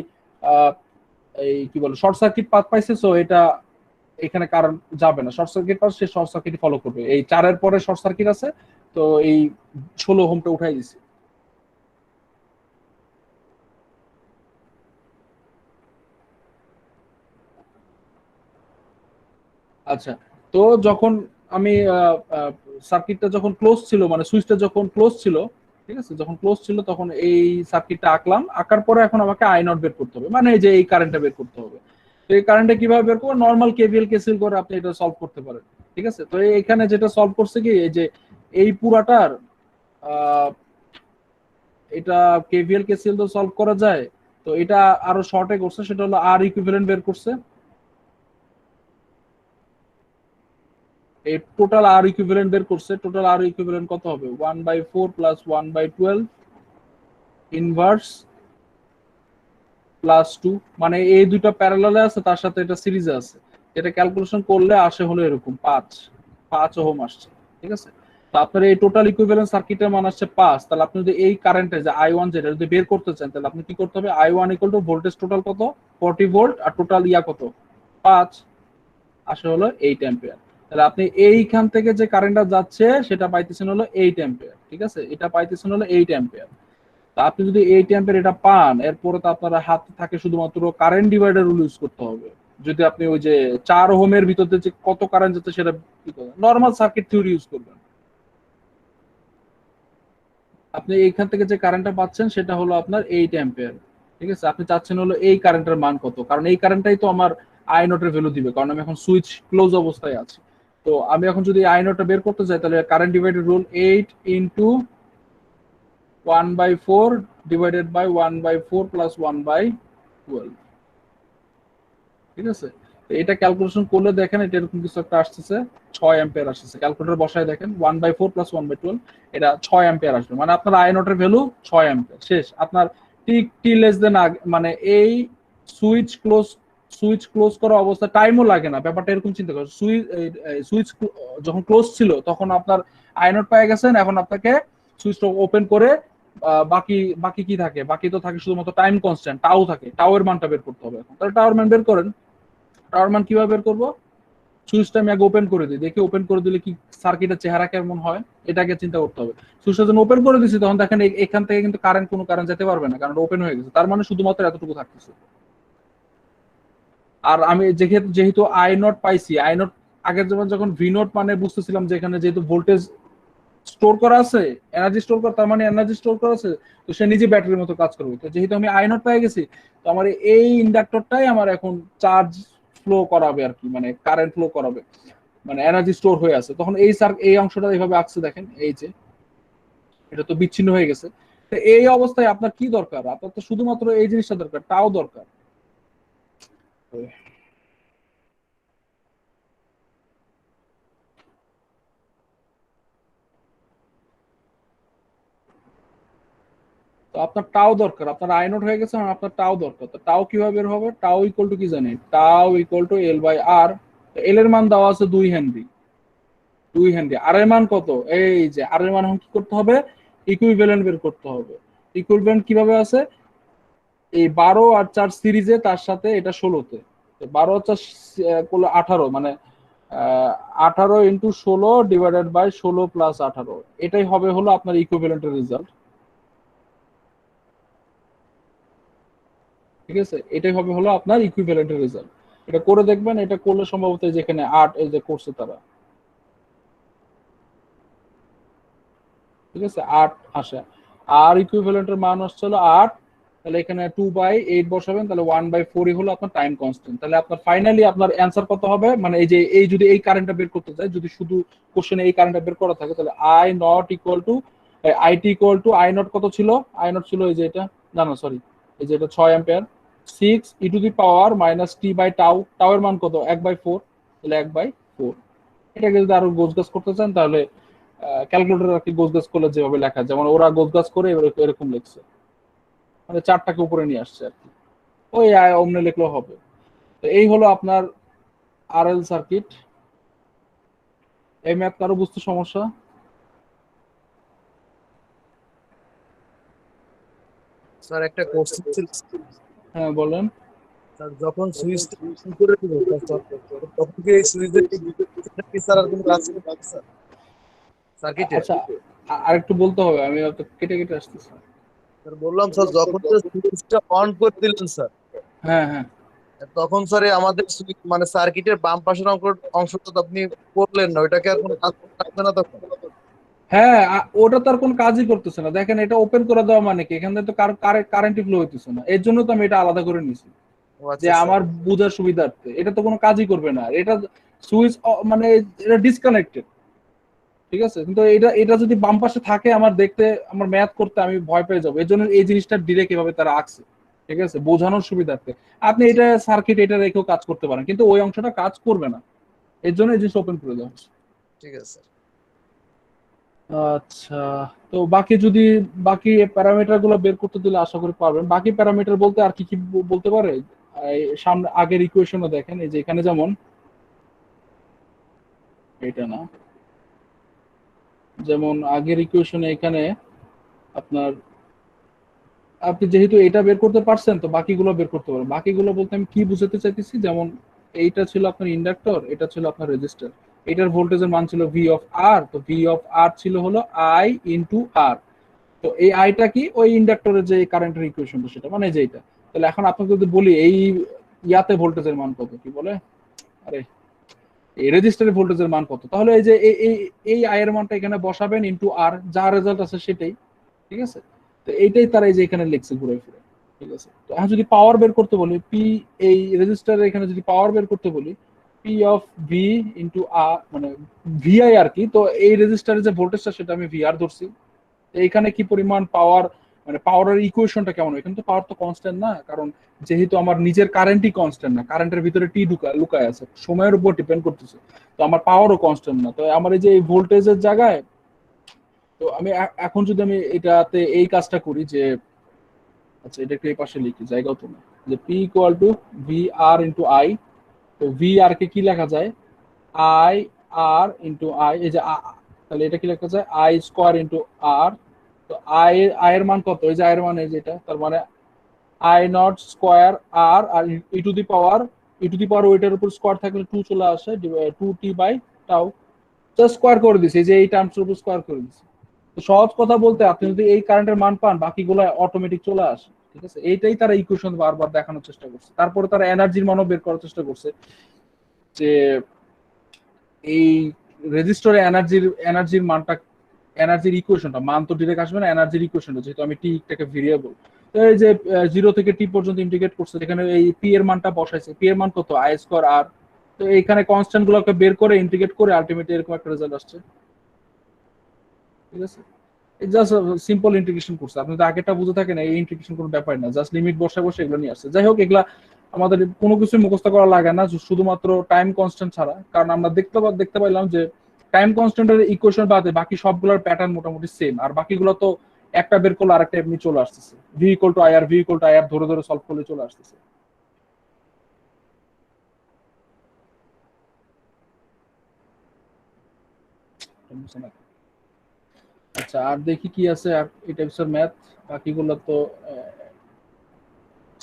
এই কি বলে শর্ট সার্কিট পাথ পাইছে, সো এটা এখানে কারেন্ট যাবে না, শর্ট সার্কিট পাথ সে শর্ট সার্কিট ফলো করবে। এই 4 পরে শর্ট সার্কিট আছে, তো এই 16 ওহমটা উঠাই দিছি। আচ্ছা, তো যখন আমি সার্কিটটা যখন ক্লোজ ছিল, মানে সুইচটা যখন ক্লোজ ছিল, ঠিক আছে, যখন ক্লোজ ছিল তখন এই সার্কিটটা আঁকলাম। আঁকার পরে এখন আমাকে আই নট বের করতে হবে, মানে এই যে এই কারেন্টটা বের করতে হবে। তো এই কারেন্টটা কিভাবে বের করবো? নর্মাল কেভিএল কেসিএল করে আপনি এটা সলভ করতে পারেন। ঠিক আছে, তো এখানে যেটা সলভ করছে কি, এই যে এই পুরাটার আহ, এটা কেভিএল কেসিএল তো সলভ করা যায়, তো এটা আরো শর্টে করছে, সেটা হলো আর ইকুইভ্যালেন্ট বের করছে। এই টোটাল আর ইকুইভ্যালেন্ট বের করছে। টোটাল আর ইকুইভ্যালেন্ট কত হবে? 1/4 প্লাস 1/12 ইনভার্স প্লাস 2, মানে এই দুটো প্যারালালে আছে, তার সাথে এটা সিরিজে আছে। এটা ক্যালকুলেশন করলে আসে হলো এরকম 5 ওহম আসছে। ঠিক আছে, তো আপনার এই টোটাল ইকুইভ্যালেন্ট সার্কিটের মান আসছে 5। তাহলে আপনি যদি এই কারেন্টে যে I1 যেটা যদি বের করতে চান, তাহলে আপনি কি করতে হবে? I1 equal to voltage total কত? 40 ভোল্ট, আর টোটাল ইয়া কত? 5, আসে হলো 8 অ্যাম্পিয়ার। তাহলে আপনি এইখান থেকে যে কারেন্টটা যাচ্ছে সেটা পাইতেছেন হলো 8 অ্যাম্পিয়ার। ঠিক আছে, এটা পাইতেছেন হলো 8 অ্যাম্পিয়ার। তা আপনি যদি 8 অ্যাম্পিয়ার এটা পান, এরপরে তো আপনার হাতে থাকে শুধুমাত্র কারেন্ট ডিভাইডার রুল ইউজ করতে হবে। যদি আপনি ওই যে 4 ওহমের ভিতরে যে কত কারেন্ট যাচ্ছে সেটা নর্মাল সার্কিট থিওরি ইউজ করবেন। আপনি এইখান থেকে যে কারেন্টটা পাচ্ছেন সেটা হলো আপনার 8 অ্যাম্পিয়ার। ঠিক আছে, আপনি চাচ্ছেন হলো এই কারেন্টের মান কত, কারণ এই কারেন্টটাই তো আমার আই নটের ভ্যালু দিবে, কারণ আমি এখন সুইচ ক্লোজ অবস্থায় আছি। তো আমি এখন যদি আই নটটা বের করতে চাই, তাহলে current divided rule 8 into 1/4 divided by 1/4 plus 1/12। ঠিক আছে, তো এটা ক্যালকুলেশন করলে দেখেন এটা এরকম কিছু একটা আসতেছে, 6 অ্যাম্পিয়ার আসতেছে। ক্যালকুলেটর বসায় দেখেন 1/4 প্লাস 1/12, এটা 6 অ্যাম্পিয়ার আসবে। মানে আপনার আই নটের ভ্যালু 6 অ্যাম্পিয়ার। শেষ আপনার টি লেস দেন, মানে এই সুইচ ক্লোজ সুইচ ক্লোজ করা অবস্থা টাইমও লাগে না। ব্যাপারটা এরকম চিন্তা করুন, সুইচ যখন ক্লোজ ছিল তখন আপনার আই নট পেয়ে গেছেন, এখন আপনাকে সুইচটা ওপেন করে বাকি বাকি কি থাকে? বাকি তো থাকে শুধুমাত্র টাইম কনস্ট্যান্ট, টাও থাকে। টাও এর মানটা বের করতে হবে এখন। তাহলে টাওয়ার মান বের করেন। টাওয়ার মান কিভাবে বের করবো? সুইচটা আমি আগে ওপেন করে দিই, দেখি ওপেন করে দিলে কি সার্কিটের চেহারা কেমন হয়, এটাকে চিন্তা করতে হবে। সুইচটা যখন ওপেন করে দিচ্ছি তখন দেখেন এখান থেকে কিন্তু কোনো কারেন্ট যেতে পারবে না, কারণ ওপেন হয়ে গেছে। তার মানে শুধুমাত্র এতটুকু থাকতেছে। আর আমি যেহেতু যেহেতু আই নট পাইছি, আই নট আগের যেমন যখন ভি নট মানে বুঝতেছিলাম যে এখানে যেহেতু ভোল্টেজ স্টোর করা আছে, এনার্জি স্টোর করা, তার মানে এনার্জি স্টোর করা আছে, তো সে নিজে ব্যাটারির মতো কাজ করবে। তো যেহেতু আমি আই নট পেয়ে গেছি, তো আমার এই ইন্ডাক্টরটাই আমার এখন চার্জ ফ্লো করাবে আর কি, মানে কারেন্ট ফ্লো করাবে, মানে এনার্জি স্টোর হয়ে আছে। তখন এই অংশটা এইভাবে আঁকছে দেখেন, এই যে এটা তো বিচ্ছিন্ন হয়ে গেছে। তো এই অবস্থায় আপনার কি দরকার? আপনার তো শুধুমাত্র এই জিনিসটা দরকার, তাও দরকার। তো আপনার টাও দরকার, আপনার আই নোট হয়ে গেছে, আপনার টাও দরকার। তো টাও কিভাবে বের হবে? টাও ইকুয়াল টু কি জানি? Tau equal to L by R. L এর মান দেওয়া আছে 2 হেনরি। 2 হেনরি। আর এর মান কত? এই যে আর এর মান এখন কি করতে হবে? ইকুইভ্যালেন্ট বের করতে হবে। ইকুইভ্যালেন্ট কিভাবে আছে? এই 12 আর 4 সিরিজে, তার সাথে এটা 16তে। 12 আর 4 করলে 18, মানে 18 × 16 ডিভাইডেড বাই 16 + 18, এটাই হবে হলো আপনার ইকুইভ্যালেন্টের রেজাল্ট। ঠিক আছে, এটাই হবে হলো আপনার ইকুইভ্যালেন্টের রেজাল্ট। এটা করে দেখবেন, এটা করলে সম্ভবত যেখানে 8 এই যে করছে তারা, ঠিক আছে, 8 আসে। আর ইকুইভ্যালেন্টের মান হচ্ছে 8। তাহলে এখানে 2/8 বসাবেন, তাহলে 1/4 হলো আপনার টাইম কনস্ট্যান্ট। তাহলে আপনার ফাইনালি আপনার অ্যান্সার কত হবে? মানে এই যে এই যদি এই কারেন্টটা বের করতে চাই, যদি শুধু কোশ্চেনে এই কারেন্টটা বের করা থাকে, তাহলে I not equal two IT equal to I not কত ছিল? আই নট ছিল এই যে এটা, না না সরি, এই যে এটা 6 ampere. 6 E to the power minus T by tau. Tau এর মান কত? 1/4, তাহলে 1/4। এটাকে যদি আরো গোছগাছ করতে চান তাহলে ক্যালকুলেটর আর কি গোছগাছ করলে যেভাবে লেখা, যেমন ওরা গোছগাছ করে এরকম লিখছে, মানে 4টাকে উপরে নিয়ে আসছে আর কি, ওই অমনে লিখলেও হবে। তো এই হলো আপনার আরএল সার্কিট। এই ম্যাথ কারো বুঝতে সমস্যা? স্যার একটা কোশ্চেন ছিল। হ্যাঁ বলেন। স্যার যখন সুইচটা অন করে দিব তখন কি এই সুইচের কি স্যার আর কোনো কাজ করবে স্যার সার্কিটে? আচ্ছা, আরেকটু বলতে হবে, আমি তো কেটে কেটে আসতেছি। স্যার বললাম স্যার যখন সুইচটা অন করে দিলেন স্যার, হ্যাঁ হ্যাঁ তখন স্যার এই আমাদের মানে সার্কিটের বাম পাশের অংশটা তো আপনি করলেন না, ওইটাকে আর কোনো কাজ লাগবে না তখন? হ্যাঁ, ওটা তো আর কোনো কাজই করতেছে না। দেখেন এটা ওপেন করে দেওয়া মানে কি, এখান থেকে তো কারেন্ট ফ্লো হইতেছে না, এর জন্য তো আমি এটা আলাদা করে নিছি ও যে আচ্ছা স্যার। আমার বোঝার সুবিধার্থে। এটা তো কোনো কাজই করবে না, এটা সুইচ মানে এটা ডিসকানেক্টেড, ঠিক আছে। কিন্তু এটা এটা যদি বাম পাশে থাকে আমার দেখতে, আমার ম্যাথ করতে আমি ভয় পেয়ে যাবো, এর জন্য এই জিনিসটা ডিরেক্ট এভাবে তারা আঁকছে, ঠিক আছে, বোঝানোর সুবিধার্থে। আপনি এটা সার্কিট এটা রেখেও কাজ করতে পারেন, কিন্তু ওই অংশটা কাজ করবে না, এর জন্য এই জিনিস ওপেন করে দেওয়া হচ্ছে। ঠিক আছে স্যার। আচ্ছা, তো বাকি যদি বাকি প্যারামিটার গুলো বের করতে দিলে আশা করি পারবেন। বাকি প্যারামিটার বলতে আর কি কি বলতে পারে, এই সামনে আগের ইকুয়েশনও দেখেন, এই যে এখানে যেমন এটা না, যেমন আগের ইকুয়েশনে এখানে আপনার, আপনি যেহেতু এটা বের করতে পারছেন তো বাকিগুলো বের করতে পারবেন। বাকিগুলো বলতে আমি কি বুঝাতে চাইতেছি, যেমন এইটা ছিল আপনার ইন্ডাক্টর, এটা ছিল আপনার রেজিস্টার, এটার ভোল্টেজের মান ছিল ভি অফ আর, তো ভি অফ আর ছিল হলো আই ইনটু আর। তো এই আইটা কি, ওই ইন্ডাক্টরের যে কারেন্টের ইকুয়েশনটা সেটা, মানে যেটা। তাহলে এখন আপনাকে যদি বলি এই ইয়াতে ভোল্টেজের মান কত, কি বলে, আরে এই রেজিস্টারের ভোল্টেজের মান কত, তাহলে এই যে এই আই এর মানটা এখানে বসাবেন ইনটু আর, যা রেজাল্ট আছে সেটাই, ঠিক আছে। তো এইটাই তারা এই যে এখানে লিখছে ঘুরে ফিরে, ঠিক আছে। তো এখন যদি পাওয়ার বের করতে বলি, পি, এই রেজিস্টারের এখানে যদি পাওয়ার বের করতে বলি, পি অফ ভি ইনটু আর, মানে ভিআই আর কি। তো এই রেজিস্টারের যে ভোল্টেজটা সেটা আমি ভিআর ধরছি। এইখানে কি পরিমাণ পাওয়ার, মানে পাওয়ারের ইকুয়েশনটা কেমন, এখানে তো পাওয়ার তো কনস্ট্যান্ট না, কারণ যেহেতু আমার নিজের কারেন্টই কনস্ট্যান্ট না, কারেন্টের ভিতরে টি লুকায় আছে, সময়ের উপর ডিপেন্ড করতেছে, তো আমার পাওয়ারও কনস্ট্যান্ট না। তো আমার এই যে এই ভোল্টেজের জায়গায়, তো আমি এখন যদি আমি এটাতে এই কাজটা করি যে, আচ্ছা এটা একটু এই পাশে লিখি, জায়গাও তো না, যে P equal to V R into I. তো ভি আর কে কি লেখা যায়, আই আর ইন্টু আই, এই যে তাহলে এটা কি লেখা যায়, আই স্কোয়ার ইন্টু আর। তো আই এর মান কত, এই যে আই এর মান এই যেটা, তার মানে আই নট স্কোয়ার আর, আর ই টু দি পাওয়ার ওইটার উপর স্কোয়ার থাকলে টু চলে আসে, 2t/টাউ, জাস্ট স্কোয়ার করে দিছি, এই যে এই টার্মসের উপর স্কোয়ার করে দিছি। তো সহজ কথা বলতে আপনি যদি এই কারেন্টের মান পান বাকিগুলো অটোমেটিক চলে আসে, ঠিক আছে। এইটাই তারা ইকুয়েশন বারবার দেখানোর চেষ্টা করছে। তারপরে তারা এনার্জির মানও বের করার চেষ্টা করছে, যে এই রেজিস্টরে এনার্জির মানটা, এনার্জির ইকুয়েশনটা, মান তো ডিরেক্ট আসবে না, এনার্জির ইকুয়েশনটা যেহেতু আমি টিটাকে ভেরিয়েবল, তো এই যে 0 থেকে টি পর্যন্ত ইন্টিগ্রেট করছে, এখানে এই পি এর মানটা বসাইছে, পি এর মান কত, আই স্কোয়ার আর। তো এখানে কনস্ট্যান্ট গুলোকে বের করে ইন্টিগ্রেট করে আলটিমেটলি এরকম একটা রেজাল্ট আসছে, ঠিক আছে। জাস্ট সিম্পল ইন্টিগ্রেশন করছে, আপনি তো আগেটা বুঝে থাকেন, এই ইন্টিগ্রেশন কোনো ব্যাপার না, জাস্ট লিমিট বসে বসে এগুলো নিয়ে আসছে। যাই হোক, এগুলা আমাদের কোনো কিছু মুখস্থ করা লাগে না, শুধুমাত্র টাইম কনস্ট্যান্ট ছাড়া, কারণ আমরা দেখতে পাইলাম যে টাইম কনস্ট্যান্টের ইকুয়েশন বাদে বাকি সবগুলোর প্যাটার্ন মোটামুটি সেম, আর বাকিগুলো তো একটা বের করলে আরেকটা এমনি চলে আসতেছে, V equal to I R, V equal to I R ধরে ধরে সলভ করলে চলে আসতেছে। আচ্ছা, আর দেখি কি আছে আর এই টাইপসের ম্যাথ। বাকিগুলো তো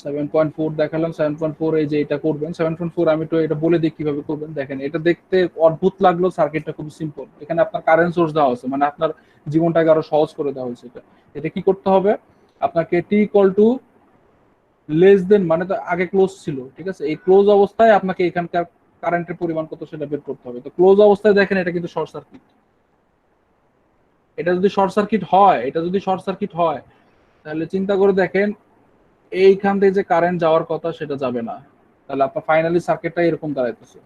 7.4 দেখালাম, 7.4 এই যে এটা করবেন, 7.4 আমি তো এটা বলে দিই কিভাবে করবেন। দেখেন এটা দেখতে অদ্ভুত লাগলো, সার্কিটটা খুব সিম্পল। এখানে আপনার কারেন্ট সোর্স দেওয়া হয়েছে, মানে আপনার জীবনটাকে আরো সহজ করে দেওয়া হয়েছে। এটা কি করতে হবে, আপনাকে টি ইকুয়াল টু লেস দেন, মানে তো আগে ক্লোজ ছিল, ঠিক আছে, এই ক্লোজ অবস্থায় আপনাকে এখানকার কারেন্টের পরিমাণ কত সেটা বের করতে হবে। তো ক্লোজ অবস্থায় দেখেন এটা কিন্তু শর্ট সার্কিট, এটা যদি শর্ট সার্কিট হয় তাহলে চিন্তা করে দেখেন এইখান থেকে যে কারেন্ট যাওয়ার কথা সেটা যাবে না, তাহলে আপনার ফাইনালি সার্কিটটা এরকম দাঁড়াইতেছে।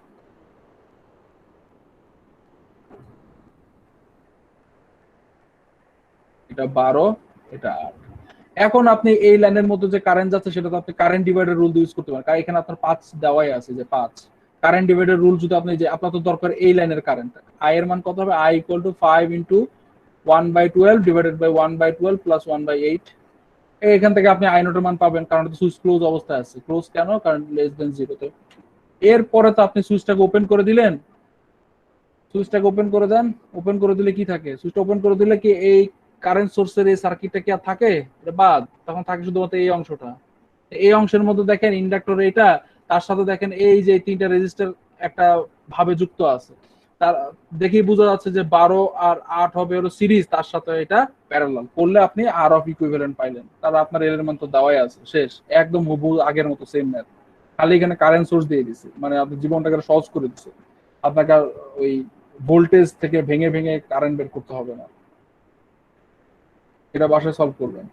এটা 12, এটা 8। এখন আপনি এই লাইনের মধ্যে যে কারেন্ট যাচ্ছে সেটা তো আপনি কারেন্ট ডিভাইডার রুল ইউজ করতে পারেন, কারণ এখানে আপনার 5 দেওয়াই আছে, যে 5 কারেন্ট ডিভাইডার রুল যদি আপনি যে আপনার তো দরকার এই লাইনের কারেন্ট, আই এর মান কত হবে, I equal to 5 into 1/12 divided by 1/12 plus 1/8। এখান থেকে আপনি আই নটের মান পাবেন, কারণ সুইচ ক্লোজ অবস্থায় আছে। ক্লোজ কেন, কারণ লেস দেন জিরোতে। এরপরে তো আপনি সুইচটাকে ওপেন করে দিলেন, সুইচটাকে ওপেন করে দেন, ওপেন করে দিলে কি থাকে, সুইচটা ওপেন করে দিলে কি এই কারেন্ট সোর্সের এই সার্কিটটা কি আর থাকে, এটা বাদ, তখন থাকে শুধুমাত্র এই অংশটা। এই অংশের মধ্যে দেখেন ইন্ডাক্টর এটা, তার সাথে দেখেন এই যে তিনটা রেজিস্টার একটা ভাবে যুক্ত আছে, তার দেখেই বোঝা যাচ্ছে যে 12 আর 8 হবে হলো সিরিজ, তার সাথে এটা প্যারালাল করলে আপনি আর অফ ইকুইভ্যালেন্ট পাইলেন। তাহলে আপনার এর মান তো দেওয়াই আছে, শেষ, একদম হুবহু আগের মতো সেম ম্যাথ, খালি এখানে কারেন্ট সোর্স দিয়ে দিছে, মানে আপনি জীবনটাকে সহজ করে দিচ্ছে। আপনাকে আর ওই ভোল্টেজ থেকে ভেঙে ভেঙে কারেন্ট বের করতে হবে না, এটা বাসায় সলভ করবেন।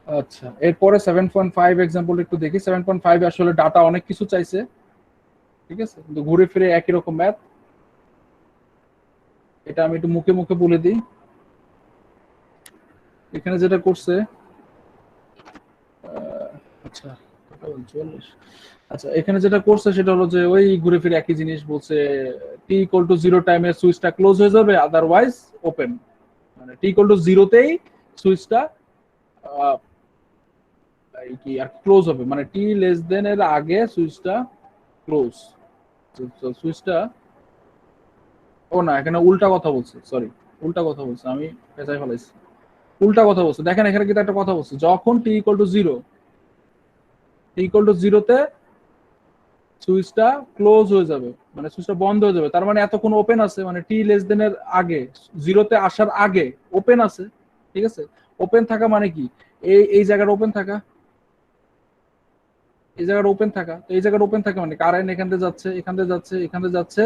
আচ্ছা, এরপরে 7.5 এক্সাম্পল একটু দেখি। 7.5 আসলে ডাটা অনেক কিছু চাইছে, ঠিক আছে, কিন্তু ঘুরে ফিরে একই রকম ম্যাথ। এটা আমি একটু মুখে মুখে বলে দিই। এখানে যেটা করছে, আচ্ছা আচ্ছা, এখানে যেটা করছে সেটা হলো যে ওই ঘুরে ফিরে একই জিনিস বলছে, টি ইকুয়াল টু 0 টাইমে সুইচটা ক্লোজ হয়ে যাবে, আদারওয়াইজ ওপেন। মানে টি ইকুয়াল টু 0তেই সুইচটা কি আর ক্লোজ হবে, মানে টি লেস দেন এর আগে সুইচটা ক্লোজ। সুইচটা, ও না, এখানে উল্টা কথা বলছে, সরি, উল্টা কথা বলছে, আমি পেঁচাই ফেলাইছি, উল্টা কথা বলছে। দেখেন এখানে কিন্তু একটা কথা বলছে, যখন T equal to 0, T equal to 0তে সুইচটা ক্লোজ হয়ে যাবে, মানে সুইচটা বন্ধ হয়ে যাবে। তার মানে এতক্ষণ ওপেন আছে, মানে টি লেস দেন এর আগে, 0তে আসার আগে ওপেন আছে, ঠিক আছে। ওপেন থাকা মানে কি, এই এই জায়গাটা ওপেন থাকা, এই জায়গাটা ওপেন থাকা, তো এই জায়গাটা ওপেন থাকা মানে কারেন্ট এখান থেকে যাচ্ছে, এখান থেকে যাচ্ছে, এখান থেকে যাচ্ছে,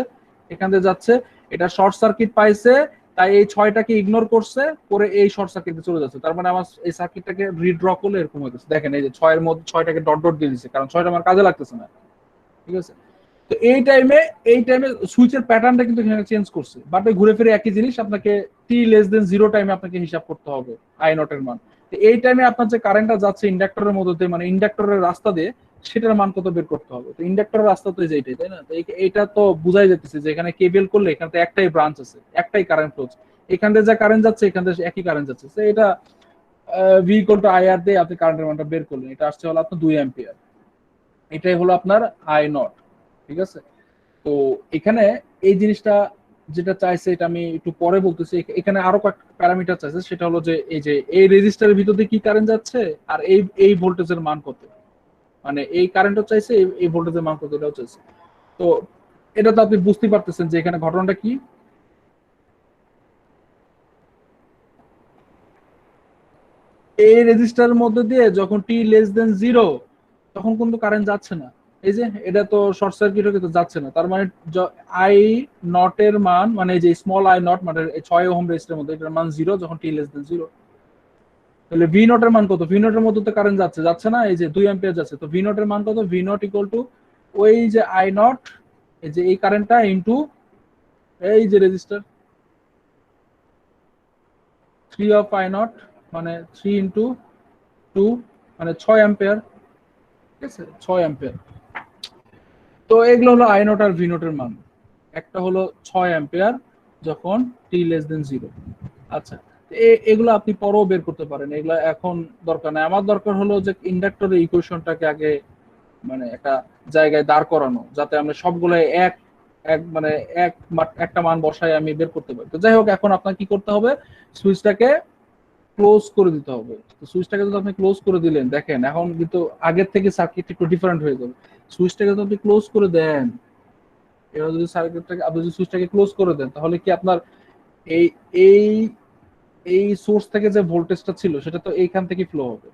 এখান থেকে যাচ্ছে, এটা শর্ট সার্কিট পাইছে, তাই এই 6টাকে ইগনোর করছে, করে এই শর্ট সার্কিটে চলে যাচ্ছে। তার মানে আমার এই সার্কিটটাকে রিড্র করলে এরকম হয়েছে, দেখেন এই যে 6 এর মধ্যে 6টাকে ডট ডট দিয়ে দিচ্ছে, কারণ 6টা আমার কাজে লাগতেছে না, ঠিক আছে। তো এই টাইমে সুইচের প্যাটার্নটা কিন্তু এখানে চেঞ্জ করছে, বাট ঘুরে ফিরে একই জিনিস, আপনাকে টি লেস দেন 0 টাইমে আপনাকে হিসাব করতে হবে আই নট এর মান। এই টাইমে আপনার যে কারেন্টটা যাচ্ছে ইন্ডাক্টরের মধ্যে, মানে ইন্ডাক্টরের রাস্তা দিয়ে, সেটার মান কত বের করতে হবে। তো ইন্ডাক্টরের রাস্তা তো এইটাই, তাই না। তো এইটা তো বুঝাই যাচ্ছে যে এখানে কেবিএল করলে এখানে তো একটাই ব্রাঞ্চ আছে, একটাই কারেন্ট ফ্লো, এখান থেকে যা কারেন্ট যাচ্ছে এখান থেকে একই কারেন্ট যাচ্ছে। তো এটা ভি ইকুয়াল টু আইআর দিয়ে আপনি কারেন্টের মানটা বের করলেন, এটা আসছে হলো আপনার 2 অ্যাম্পিয়ার, এটাই হলো আপনার আই নট, ঠিক আছে। তো এখানে এই জিনিসটা যেটা চাইছে, এটা আমি একটু পরে বলতেছি। এখানে আরো কয়েকটা প্যারামিটার চাইছে, সেটা হলো যে এই রেজিস্টারের ভিতর দিয়ে কি কারেন্ট যাচ্ছে, আর এই ভোল্টেজের মান কত, মানে এই কারেন্টও চাইছে, এই ভোল্টেজের মান কত, এটাও চাইছে। তো এটা তো আপনি বুঝতে পারতেছেন যে এখানে ঘটনাটা কি। এই রেজিস্টারের মধ্যে দিয়ে যখন টি লেস দেন 0, তখন কিন্তু কারেন্ট যাচ্ছে না, এই যে এটা তো শর্ট সার্কিট হয়ে তো যাচ্ছে না। তার মানে আই নট এর মান, মানে এই যে স্মল আই নট, মানে 6 ওহম রেজিস্টারের মধ্যে এটার মান 0 যখন টি লেস দেন 0। তাহলে ভি নট এর মান কত, ভি নট এর মধ্যে তো কারেন্ট যাচ্ছে, যাচ্ছে না, এই যে 2 অ্যাম্পিয়ার যাচ্ছে, তো ভি নট এর মান কত, ভি নট ইকুয়াল টু ওই যে আই নট, এই যে এই কারেন্টটা ইনটু এই যে রেজিস্টার 3 অফ আই নট, মানে 3 ইনটু 2, মানে 6 অ্যাম্পিয়ার, ঠিক আছে, 6 অ্যাম্পিয়ার। তো এগুলো হলো আই নট আর ভি নট এর মান। একটা হলো 6 অ্যাম্পিয়ার যখন টি লেস দেন 0। আচ্ছা, এগুলো আপনি পরেও বের করতে পারেন, এগুলো এখন দরকার নাই। আমার দরকার হলো যে ইন্ডাক্টরের ইকুয়েশনটাকে আগে মানে একটা জায়গায় দাঁড় করানো, যাতে আমরা সবগুলো এক এক মানে একটা মান বসায় আমি বের করতে পারি। তো যাই হোক, এখন আপনার কি করতে হবে, সুইচটাকে ক্লোজ করে দিতে হবে। তো সুইচটাকে যদি আপনি ক্লোজ করে দিলেন, দেখেন এখন কিন্তু আগের থেকে সার্কিট একটু ডিফারেন্ট হয়ে যাবে। সুইচটাকে যদি আপনি ক্লোজ করে দেন, এবার যদি সার্কিটটাকে আপনি যদি সুইচটাকে ক্লোজ করে দেন, তাহলে কি আপনার এই এই এই সোর্স থেকে যে ভোল্টেজটা ছিল সেটা তো এইখান থেকে ফ্লো হবে,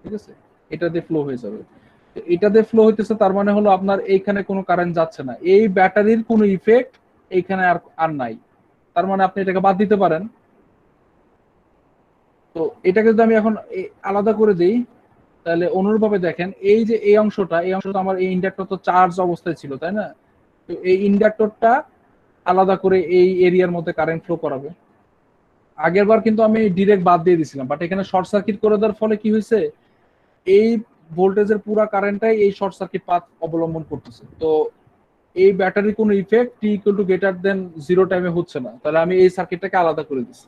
ঠিক আছে, এটা দিয়ে ফ্লো হয়ে যাবে। এটা দিয়ে ফ্লো হইতেছে, তার মানে হলো আপনার এইখানে কোনো কারেন্ট যাচ্ছে না, এই ব্যাটারির কোনো ইফেক্ট এইখানে আর আর নাই। তার মানে আপনি এটাকে বাদ দিতে পারেন। তো এটাকে যদি আমি এখন আলাদা করে দিই, তাহলে অনুরূপভাবে দেখেন এই যে এই অংশটা আমার এই ইন্ডাক্টর তো চার্জ অবস্থায় ছিল, তাই না। তো এই ইন্ডাক্টরটা আলাদা করে এই এরিয়ার মধ্যে কারেন্ট ফ্লো করাবে। আগের বার কিন্তু আমি ডিরেক্ট বাদ দিয়ে দিছিলাম, বাট এখানে শর্ট সার্কিট করে দেওয়ার ফলে কি হয়েছে, এই ভোল্টেজের পুরা কারেন্টটাই এই শর্ট সার্কিট পাথ অবলম্বন করতেছে। তো এই ব্যাটারি কোনো effect T equal to greater দেন 0 টাইমে হচ্ছে না, তাহলে আমি এই সার্কিটটাকে আলাদা করে দিচ্ছি।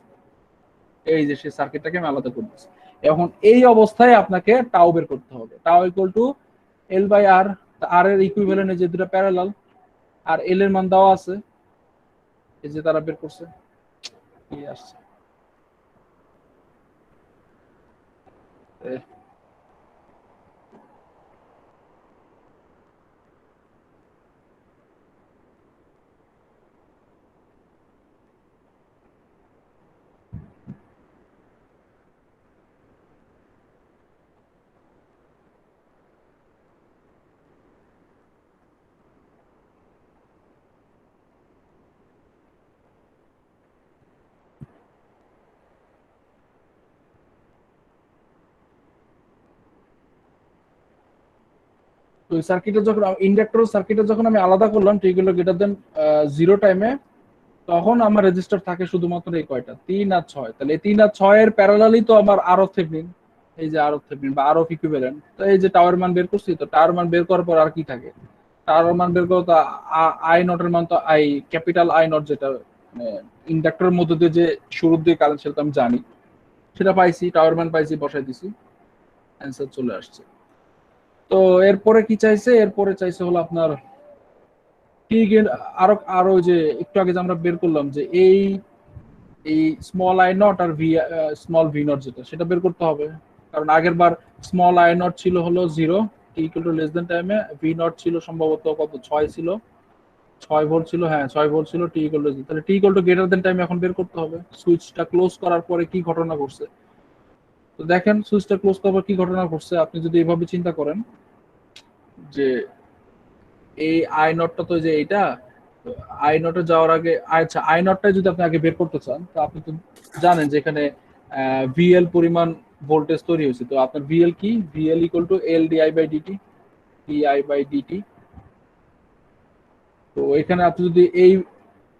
এই যে সেই সার্কিটটাকে আমি আলাদা করে দিচ্ছি। এখন এই অবস্থায় আপনাকে টাও বের করতে হবে। Tau equal to L by R, R এর ইকুইভ্যালেন্ট যে দুটো প্যারালাল, আর এল এর মান দেওয়া আছে, এই যে তারা বের করছে এই আসছে। তো সার্কিটে যখন ইন্ডাক্টর সার্কিটে যখন আমি আলাদা করলাম টি ইকুয়াল টু গ্রেটার দেন 0 টাইমে, তখন আমার রেজিস্টার থাকে শুধুমাত্র এই কয়টা 3 আর 6। তাহলে এই 3 আর 6 এর প্যারালালই তো আমার আর অফ থেভনিন, এই যে আর অফ থেভনিন বা আর অফ ইকুইভ্যালেন্ট। তো এই যে টাওয়ার মান বের করছি, তো টাওয়ার মান বের করার পর আর কি থাকে, টাওয়ার মান বের করো তো আই নট এর মান তো আই ক্যাপিটাল আই নট, যেটা ইন্ডাক্টরের মধ্যে দিয়ে যে শুরুর দিকে কারেন্ট সেটা আমি জানি, সেটা পাইছি, টাওয়ার মান পাইছি, বসাই দিছি, অ্যান্সার চলে আসছে। তো এরপরে কি চাইছে, এরপরে চাইছে হলো আপনার ঠিক আরো আরো যে একটু আগে যে আমরা বের করলাম যে এই এই স্মল আই নট আর ভি স্মল ভি নট যেটা, সেটা বের করতে হবে। কারণ আগের বার স্মল আই নট ছিল হলো 0 টি ইকুয়াল টু লেস দেন টাইমে, ভি নট ছিল সম্ভবত কত 6 ছিল, 6 ভোল্ট ছিল, হ্যাঁ 6 ভোল্ট ছিল টি ইকুয়াল টু, তাহলে টি ইকুয়াল টু গ্রেটার দেন টাইমে এখন বের করতে হবে সুইচটা ক্লোজ করার পরে কি ঘটনা ঘটছে। তো দেখেন সুইচটা ক্লোজ করার পর কি ঘটনা ঘটছে, আপনি যদি এভাবে চিন্তা করেন যে এই আই নটটা তো যে এইটা, আই নটে যাওয়ার আগে, আচ্ছা আই নটটা যদি আপনি আগে বের করতে চান, তো আপনি তো জানেন যে এখানে ভিএল পরিমাণ ভোল্টেজ তৈরি হয়েছে। তো আপনার ভিএল কি, V L equal to L DI by D T, D I by D T. তো এখানে আপনি যদি এই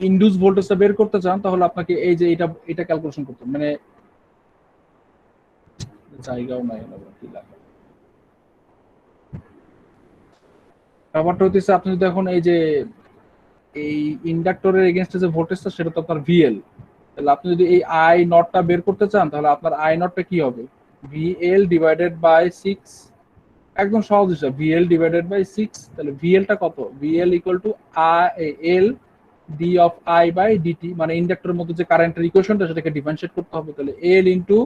ইনডিউস ভোল্টেজটা বের করতে চান, তাহলে আপনাকে এই যে এটা এটা ক্যালকুলেশন করতে হবে, মানে জায়গাও নাই কি লাগে। ব্যাপারটা হচ্ছে আপনি যদি এখন এই যে এই ইন্ডাক্টরের এগেইনস্টে যে ভোল্টেজটা, সেটা তো আপনার ভিএল, তাহলে আপনি যদি এই আই নটটা বের করতে চান, তাহলে আপনার আই নটটা কি হবে, ভিএল ডিভাইডেড বাই 6। একদম সহজ হিসাব, ভিএল ডিভাইডেড বাই 6। তাহলে ভিএলটা কত, V L equal to L D of I by D T, মানে ইন্ডাক্টরের মধ্যে যে কারেন্টের ইকুয়েশনটা সেটাকে ডিফারেন্সিয়েট করতে হবে। তাহলে এল ইনটু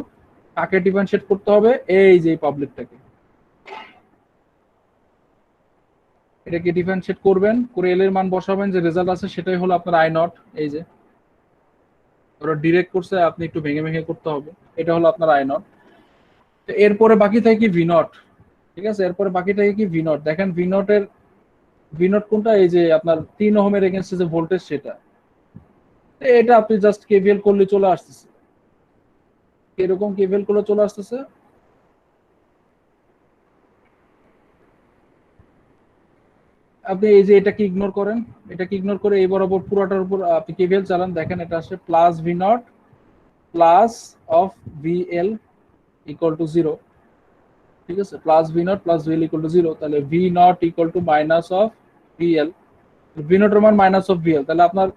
কাকে ডিফারেন্সিয়েট করতে হবে, এই যে পাবলিকটাকে, এটাকে ডিফারেন্সিয়েট করবেন, করে এল এর মান বসাবেন, যে রেজাল্ট আছে সেটাই হলো আপনার আই নট। এই যে ওরা ডিরেক্ট করছে, আপনি একটু ভেঙে ভেঙে করতে হবে, এটা হলো আপনার আই নট। তো এরপরে বাকি থাকে কি ভি নট, ঠিক আছে, এরপরে বাকি থাকে কি ভি নট। দেখেন ভি নটের ভি নট কোনটা, এই যে আপনার 3 ওহমের এগেইনস্টে যে ভোল্টেজ সেটা, এটা আপনি জাস্ট কেভিএল করলে চলে আসতেছে, এরকম কেভিএল করলে চলে আসতেছে। আপনি এই যে এটাকে ইগনোর করেন, এটাকে ইগনোর করে এই বরাবর পুরোটার উপর আপনি কেভিএল চালান, দেখেন এটা আসে plus V naught plus of VL equal to 0, ঠিক আছে, plus V naught plus VL equal to 0। তাহলে V naught equal to minus of VL, V nought এর মান মাইনাস অফ ভিএল, তাহলে আপনার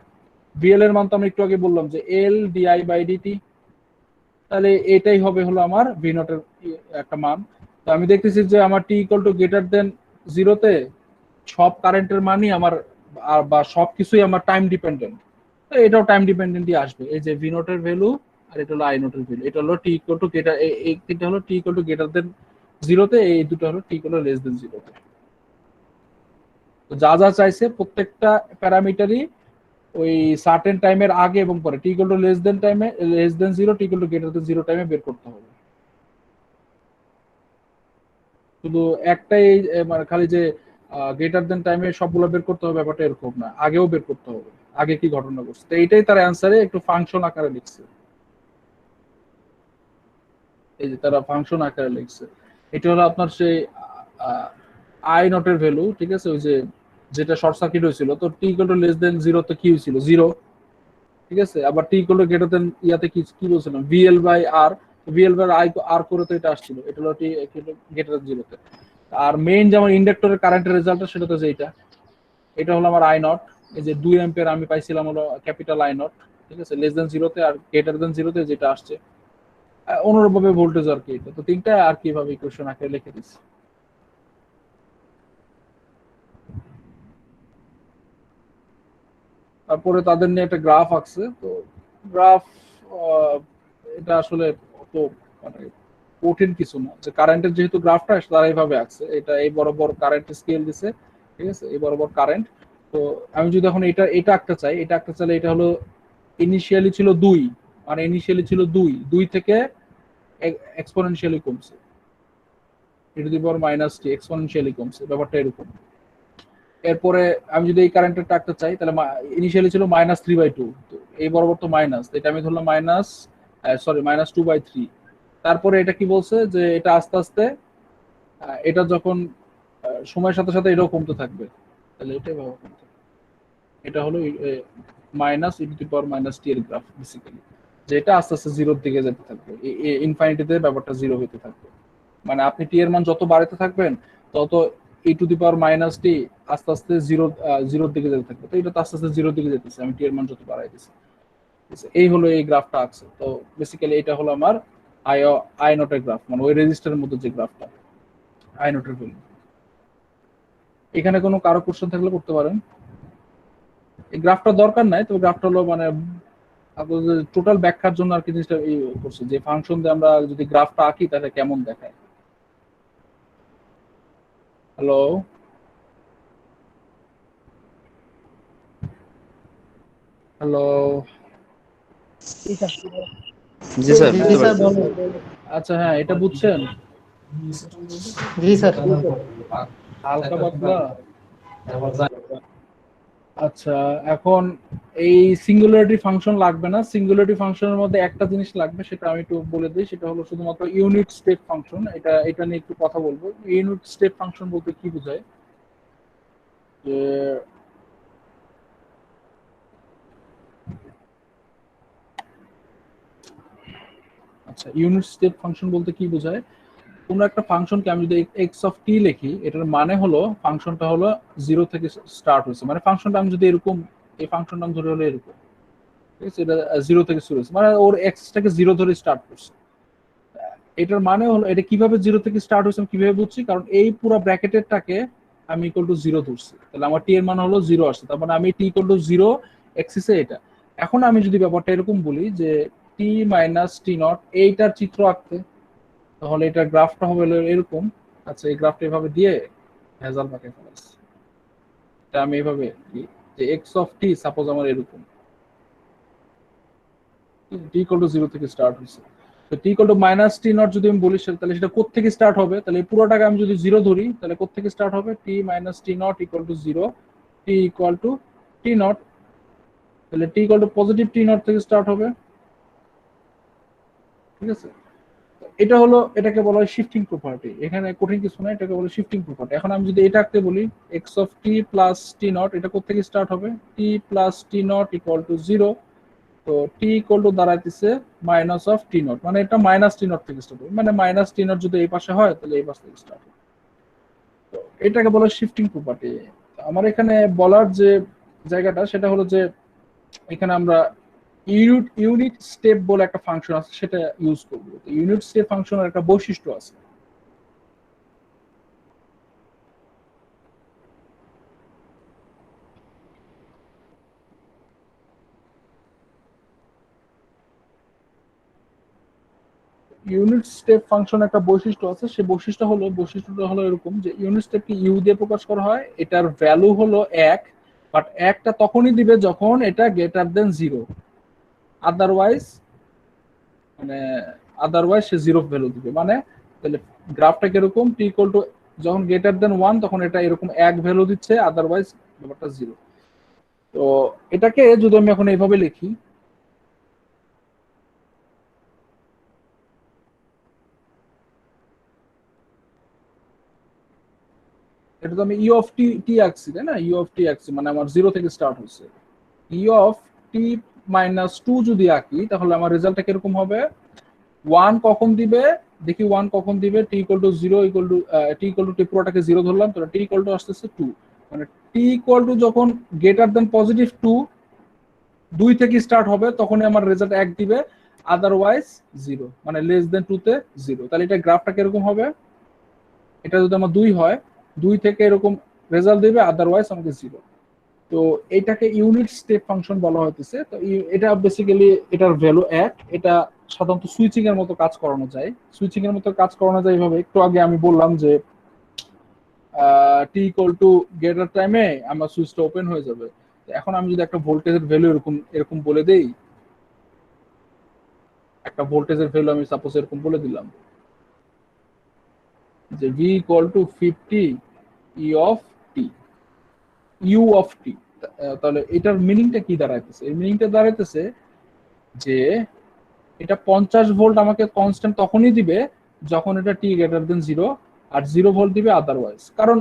ভিএল এর মান তো আমি একটু আগে বললাম যে এল ডিআই বাই ডিটি, তাহলে এটাই হবে হলো আমার ভি নট এর একটা মান। তো আমি দেখতেছি যে আমার টি ইকুয়াল টু গ্রেটার দেন 0-তে সব কারেন্টের মানই আমার বা সবকিছুই আমার টাইম ডিপেন্ডেন্ট, তো এটাও টাইম ডিপেন্ডেন্টই আসবে। এই যে ভি নট এর ভ্যালু আর এটা হলো আই নট এর ভ্যালু, এটা হলো টি ইকুয়াল টু গ্রেটার, এই তিনটা হলো টি ইকুয়াল টু গ্রেটার দেন 0-তে, এই দুটো হলো টি ইকুয়াল টু লেস দেন 0-তে। তো যা যা চাইছে প্রত্যেকটা প্যারামিটারই ওই সার্টেন টাইমের আগে এবং পরে, টি ইকুয়াল টু লেস দেন টাইমে, less than 0, T equal to greater দেন 0 টাইমে বের করতে হবে। শুধু একটাই মানে খালি যে গ্রেটার দেন টাইমে সবগুলো বের করতে হবে ব্যাপারটা এরকম না, আগেও বের করতে হবে আগে কি ঘটনা ঘটছে। তো এইটাই তার অ্যান্সারে একটু ফাংশন আকারে লিখছে, এই যে তারা ফাংশন আকারে লিখছে। এটা হলো আপনার সেই আই নটের ভ্যালু, ঠিক আছে, ওই যে যেটা শর্ট সার্কিট হয়েছিল, তো T equal to less than 0 তো কি হয়েছিল 0, ঠিক আছে। আবার T equal to greater than ইয়াতে কি কি বলছিলাম, VL by R, VL bar I R করে তো এটা আসছিল, এটা হলো টি গ্রেটার জিরোতে। আর মেইন যে আমার ইন্ডাক্টরের কারেন্টের রেজাল্ট সেটা তো যেটা, এটা হলো আমার আই নট, এই যে 2 অ্যাম্পিয়ার আমি পাইছিলাম হলো ক্যাপিটাল আই নট, ঠিক আছে, লেস দেন জিরোতে আর গ্রেটার দেন জিরোতে যেটা আসছে অনুরূপভাবে ভোল্টেজ আর কি। এটা তো তিনটা আর কিভাবে ইকুয়েশন আকারে লিখে দিচ্ছি। তারপরে তাদের নিয়ে একটা গ্রাফ আঁকছে, তো গ্রাফ এটা আসলে অত মানে কঠিন কিছু না, যে কারেন্টের যেহেতু গ্রাফটা তারা এইভাবে আঁকছে, এটা এই বরাবর কারেন্ট স্কেল দিছে, ঠিক আছে, এই বরাবর কারেন্ট। তো আমি যদি এখন এটা এটা আঁকতে চাই, এটা আঁকতে চাইলে এটা হলো ইনিশিয়ালি ছিল 2, মানে ইনিশিয়ালি ছিল 2 থেকে এক্সপোনেনশিয়ালি কমছে, e two the power minus T exponentially কমছে, ব্যাপারটা এরকম। এরপরে আমি যদি এই কারেন্টটা আঁকতে চাই তাহলে ইনিশিয়ালি ছিল -3/2, তো এই বরাবর তো মাইনাস, এটা আমি ধরলাম মাইনাস, সরি -2/3। তারপরে এটা কি বলছে যে এটা আস্তে আস্তে এটা যখন সময়ের সাথে সাথে এটাও কমতে থাকবে, তাহলে এটাই ভাবো কমতে থাকবে। এটা হলো minus E to the power minus T এর গ্রাফ বেসিক্যালি, যেটা আস্তে আস্তে জিরোর দিকে যেতে থাকবে, ইনফাইনিটিতে ব্যাপারটা জিরো হতে থাকবে। মানে আপনি টি এর মান যত বাড়াতে থাকবেন তত ই টু দি পাওয়ার মাইনাস টি আস্তে আস্তে জিরোর দিকে যেতে থাকবে। তো এটা তো আস্তে আস্তে জিরোর দিকে যেতেছে, আমি টি এর মান যত বাড়াই দিচ্ছি। এই হলো এই গ্রাফটা আছে। তো বেসিক্যালি এটা হলো আমার আই আই নটের গ্রাফ, মানে ওই রেজিস্টারের মধ্যে যে গ্রাফটা আই নটের ভ্যালু। এখানে কোনো কারো কোশ্চেন থাকলে করতে পারেন। এই গ্রাফটা দরকার নাই, তবে গ্রাফটা হলো মানে টোটাল ব্যাখ্যার জন্য আর কি জিনিসটা করছে, যে ফাংশন দিয়ে আমরা যদি গ্রাফটা আঁকি তাহলে কেমন দেখায়। হ্যালো হ্যালো জি স্যার, বুঝতে পারছি। আচ্ছা, হ্যাঁ, এটা বুঝছেন? জি স্যার। হালকা পাতলা। আচ্ছা, এখন এই সিঙ্গুলারিটি ফাংশন লাগবে না, সিঙ্গুলারিটি ফাংশনের মধ্যে একটা জিনিস লাগবে, সেটা আমি একটু বলে দিই। সেটা হলো শুধুমাত্র ইউনিট স্টেপ ফাংশন। এটা নিয়ে একটু কথা বলবো। ইউনিট স্টেপ ফাংশন বলতে কি বোঝায়, যে আচ্ছা, ইউনিট স্টেপ ফাংশন বলতে কি বোঝায়, কোনো একটা ফাংশনকে আমি যদি এক্স অফ টি লিখি, এটার মানে হলো ফাংশনটা হলো জিরো থেকে স্টার্ট হয়েছে, মানে ফাংশনটা আমি যদি এরকম, এই ফাংশনটা আমি ধরে হলো এরকম, ঠিক আছে, এটা জিরো থেকে শুরু হয়েছে, মানে ওর এক্সটাকে জিরো ধরে স্টার্ট করছে। এটার মানে হলো এটা কিভাবে জিরো থেকে স্টার্ট হয়েছে আমি কিভাবে বুঝছি, কারণ এই পুরো ব্র্যাকেটেরটাকে আমি ইকুয়াল টু জিরো ধরছি, তাহলে আমার টি এর মান হলো জিরো আসছে, তার মানে আমি টি ইকুয়াল টু জিরো এক্সিসে এটা। এখন আমি যদি ব্যাপারটা এরকম বলি যে টি মাইনাস টি নট, এইটার চিত্র আঁকতে, তাহলে এটার গ্রাফটা হবে এরকম। আচ্ছা, এই গ্রাফটা এভাবে দিয়ে ভেজাল পাকে ফেলাচ্ছি, এটা আমি এভাবে যে এক্স অফ টি সাপোজ আমার এরকম, টি ইকুয়াল টু জিরো থেকে স্টার্ট হয়েছে। তো T equal to minus T naught যদি আমি বলি, তাহলে সেটা কোত্থেকে স্টার্ট হবে, তাহলে এই পুরোটাকে আমি যদি জিরো ধরি তাহলে কোত্থেকে স্টার্ট হবে, T minus T naught equal to zero, T equal to T naught, তাহলে T equal to positive T naught থেকে স্টার্ট হবে, ঠিক আছে। এটা হলো, এটাকে বলা হয় শিফটিং প্রপার্টি। এখানে কঠিন কিছু না, এটাকে বলে শিফটিং প্রপার্টি। এখন আমি যদি এটা আঁকতে বলি, X of T plus T naught, এটা কোত্থেকে স্টার্ট হবে, T plus T naught equal to zero, তো টি ইকুয়াল টু দাঁড়াইতেছে মাইনাস অফ টি নট, মানে এটা মাইনাস টি নট থেকে স্টার্ট হবে, মানে মাইনাস টি নট যদি এই পাশে হয় তাহলে এই পাশ থেকে স্টার্ট হবে। তো এটাকে বলা শিফটিং প্রপার্টি। আমার এখানে বলার যে জায়গাটা সেটা হলো যে এখানে আমরা ইউনিট স্টেপ বলে একটা ফাংশন আছে, সেটা ইউজ করবো। ইউনিট স্টেপ ফাংশনের একটা বৈশিষ্ট্য আছে, ইউনিট স্টেপ ফাংশন একটা বৈশিষ্ট্য আছে। সেই বৈশিষ্ট্যটা হলো এরকম যে ইউনিট স্টেপকে ইউ দিয়ে প্রকাশ করা হয়, এটার ভ্যালু হলো 1, বাট একটা তখনই দিবে যখন এটা গ্রেটার দেন জিরো, আদারওয়াইজ মানে আদারওয়াইজ সে জিরো ভ্যালু দিবে। মানে তাহলে গ্রাফটা কিরকম, টি ইকুয়াল টু যখন গ্রেটার দেন 1 তখন এটা এরকম 1 ভ্যালু দিচ্ছে, আদারওয়াইজ ব্যাপারটা জিরো। তো এটাকে যদি আমি এখন এইভাবে লিখি, এটা তো আমি ইউ অফ টি টি আঁকছি, তাই না, ইউ অফ টি আঁকছি, মানে আমার জিরো থেকে স্টার্ট হচ্ছে। U of T minus two যদি আঁকি তাহলে আমার রেজাল্টটা কিরকম হবে, 1 কখন দিবে দেখি, 1 কখন দিবে, t equal to 0 equal to t equal to t পুরোটাকে 0 ধরলাম, তাহলে t ইকুয়াল টু আসতেছে 2, মানে t ইকুয়াল টু যখন গ্রেটার দ্যান পজিটিভ 2 থেকে স্টার্ট হবে তখনই আমার রেজাল্ট 1 দিবে, আদারওয়াইজ 0, মানে লেস দেন 2 তে 0। তাহলে এটা গ্রাফটা কিরকম হবে, এটা যদি আমার 2 হয়, 2 থেকে এরকম রেজাল্ট দিবে, আদারওয়াইজ আমাকে 0। তো এটাকে ইউনিট স্টেপ ফাংশন বলা হইতেছে। তো এটা বেসিক্যালি এটার ভ্যালু 1, এটা সাধারণত সুইচিং এর মতো কাজ করানো যায়। সুইচিং এর মতো কাজ করানো যায় এইভাবে, একটু আগে আমি বললাম যে টি ইকুয়াল টু গ্রেটার টাইমে আমার সুইচটা ওপেন হয়ে যাবে। এখন আমি যদি একটা ভোল্টেজের ভ্যালু এরকম এরকম বলে দেই, একটা ভোল্টেজের ভ্যালু আমি সাপোজ এরকম বলে দিলাম যে v equal to 50 e of t, u of t। তাহলে এটার মিনিংটা কি দাঁড়াইতেছে, এর মিনিংটা দাঁড়াইতেছে যে এটা 50 ভোল্ট আমাকে কনস্ট্যান্ট তখনই দিবে যখন এটা t গ্রেটার দেন 0, আর 0 ভোল্ট দিবে আদারওয়াইজ। কারণ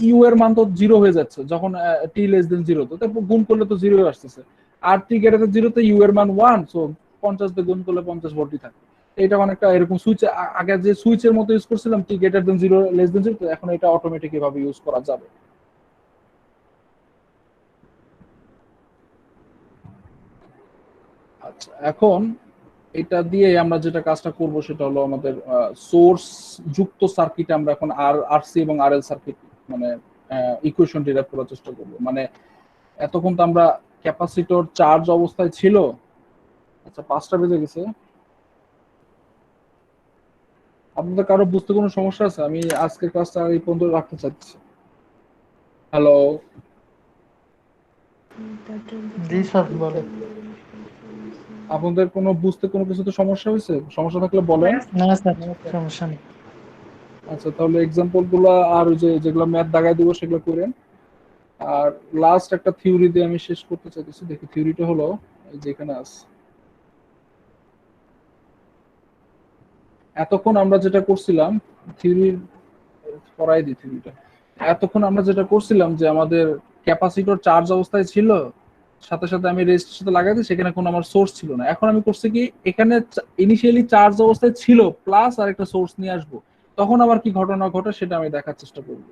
ইউ এর মান তো 0 হয়ে যাচ্ছে যখন t লেস দেন 0, তো তারপর গুণ করলে তো 0 আসতেছে, আর t গ্রেটার দেন 0 তে ইউ এর মান 1, সো 50 দিয়ে গুণ করলে 50 ভোল্টই থাকে। এটা অনেকটা এরকম সুইচ, আগে যে সুইচের মতো ইউজ করছিলাম t greater than 0 less than 0, তো এখন এটা অটোমেটিক এভাবে ইউজ করা যাবে। আচ্ছা, এখন এটা দিয়ে আমরা যেটা কাজটা করব সেটা হলো আমাদের সোর্স যুক্ত সার্কিট আমরা এখন আরসি এবং আরএল সার্কিট মানে ইকুয়েশন ডিরাইভ করার চেষ্টা করব। মানে এতক্ষণ তো আমরা ক্যাপাসিটর চার্জ অবস্থায় ছিল। আচ্ছা, 5টা বেজে গেছে। আপনাদের কারো বুঝতে কোনো সমস্যা আছে? আমি আজকের ক্লাসটা এই পর্যন্ত রাখতে চাচ্ছি। হ্যালো, জি স্যার বলেন। আপনাদের কোনো বুঝতে কোনো কিছুতে সমস্যা হয়েছে? সমস্যা থাকলে বলেন। না স্যার সমস্যা নেই। আচ্ছা, তাহলে এক্সাম্পল গুলো আর ওই যে যেগুলো ম্যাথ দাগায় দিব সেগুলো করেন। আর লাস্ট একটা থিওরি দিয়ে আমি শেষ করতে চাইতেছি। দেখি থিওরিটা হলো এই যে এখানে আছে। এতক্ষণ আমরা যেটা করছিলাম, থিওরির পড়াই দিই থিওরিটা। এতক্ষণ আমরা যেটা করছিলাম যে আমাদের ক্যাপাসিটর চার্জ অবস্থায় ছিল, সাথে সাথে আমি রেজিস্টারের সাথে লাগাই দিই, সেখানে কোনো আমার সোর্স ছিল না। এখন আমি করছি কি, এখানে ইনিশিয়ালি চার্জ অবস্থায় ছিল প্লাস আর একটা সোর্স নিয়ে আসবো, তখন আবার কি ঘটনা ঘটে সেটা আমি দেখার চেষ্টা করব।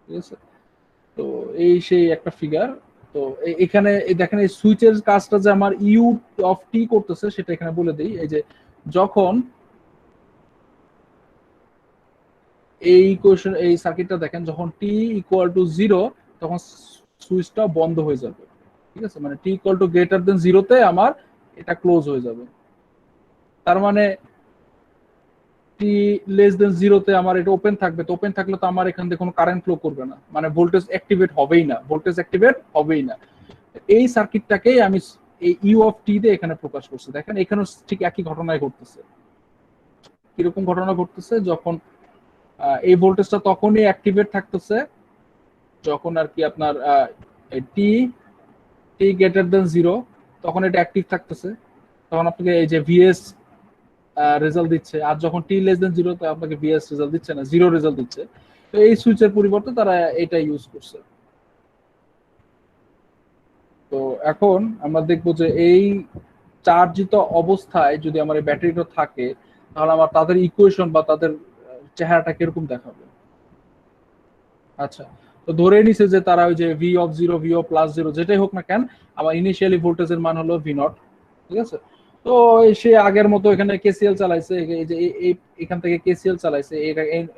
ঠিক আছে, তো এই সেই একটা ফিগার। তো এখানে দেখেন এই সুইচের কাজটা যে আমার ইউ অফ টি করতেছে সেটা এখানে বলে দিই। এই যে যখন এই ইকুয়েশন এই সার্কিটটা দেখেন, যখন টি ইকুয়াল টু 0 তখন সুইচটা বন্ধ হয়ে যাবে। ঠিক আছে, মানে টি ইকুয়াল টু গ্রেটার দেন 0 তে আমার এটা ক্লোজ হয়ে যাবে। তার মানে টি লেস দেন 0 তে আমার এটা ওপেন থাকবে। তো ওপেন থাকলে তো আমার এখান থেকে কোনো কারেন্ট ফ্লো করবে না, মানে ভোল্টেজ অ্যাক্টিভেট হবেই না, ভোল্টেজ অ্যাক্টিভেট হবেই না। এই সার্কিটটাকেই আমি এই ইউ অফ টি দিয়ে এখানে প্রকাশ করছি। দেখেন এখানেও ঠিক একই ঘটনাই ঘটতেছে। কিরকম ঘটনা ঘটতেছে, যখন এই ভোল্টেজটা তখনই অ্যাক্টিভেট থাকতেছে যখন আর কি আপনার টি টি গ্রেটার দেন 0, তখন এটা অ্যাক্টিভ থাকতেছে, তখন আপনাকে এই যে ভিএস রেজাল্ট দিচ্ছে। আর যখন টি লেস দেন 0 তো আপনাকে ভিএস রেজাল্ট দিচ্ছে না, 0 রেজাল্ট দিচ্ছে। তো এই সুইচের পরিবর্তে তারা এটা ইউজ করছে। তো এখন আমরা দেখবো যে এই চার্জিত অবস্থায় যদি আমার এই ব্যাটারিটা থাকে, তাহলে আমার তাদের ইকুয়েশন বা তাদের চেহারাটা কিরকম দেখাবে। আচ্ছা, তো ধরে নিছে যে তারা ওই যে V of 0, V of plus 0 যেটাই হোক না কেন, আমার ইনিশিয়ালি ভোল্টেজের মান হলো ভি নট। ঠিক আছে, তো সে আগের মতো এখানে কেসিএল চালাইছে, এই যে এখান থেকে কেসিএল চালাইছে।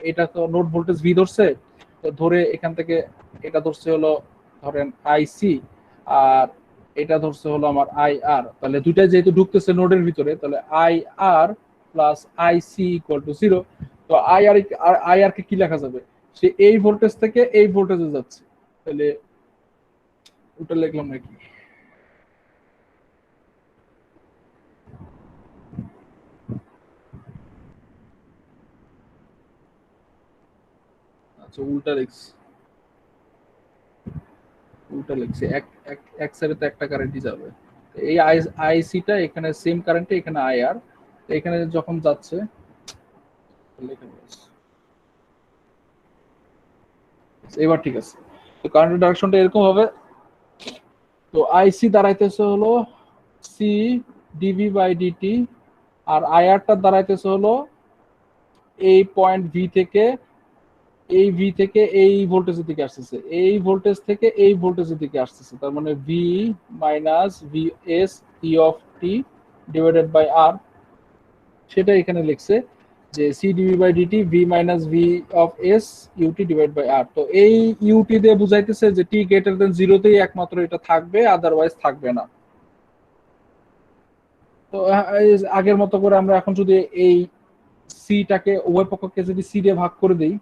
এটা তো নোড ভোল্টেজ ভি ধরছে, তো ধরে এখান থেকে এটা ধরছে হলো ধরেন আইসি, আর এটা ধরছে হলো আমার আই আর। তাহলে দুইটা যেহেতু ঢুকতেছে নোডের ভিতরে, তাহলে I R plus I C equal to 0। তো আই আর কে কি লেখা যাবে, সে এই ভোল্টেজ থেকে এই ভোল্টেজে যাচ্ছে, তাহলে ওটা লিখলাম নাকি। আচ্ছা, উল্টা লিখছি, উল্টা লিখছি। এক সাইডে তো একটা কারেন্টই যাবে। এই আইসিটা এখানে সেম কারেন্টে, এখানে আইআর, এখানে যখন যাচ্ছে এবার ঠিক আছে। তো কারেন্টের ডাইরেকশনটা এরকম হবে। তো আইসি দাঁড়াইতেছে হলো সি ডিভি বাই ডিটি আর আইআরটা দাঁড়াইতেছে হলো এই পয়েন্ট ভি থেকে এই ভোল্টেজের দিকে আসতেছে, এই ভোল্টেজ থেকে এই ভোল্টেজের দিকে আসতেছে। তার মানে V minus V S e of T divided by R, সেটা এখানে লিখছে যে C dV by dt V minus V of S UT divide by R. তো এই ইউটি দিয়ে বুঝাইতেছে যে টি গ্রেটার দেন জিরোতেই একমাত্র এটা থাকবে, আদারওয়াইজ থাকবে না। তো আগের মতো করে আমরা এখন যদি এই সিটাকে উভয় পক্ষকে যদি সি দিয়ে ভাগ করে দিই,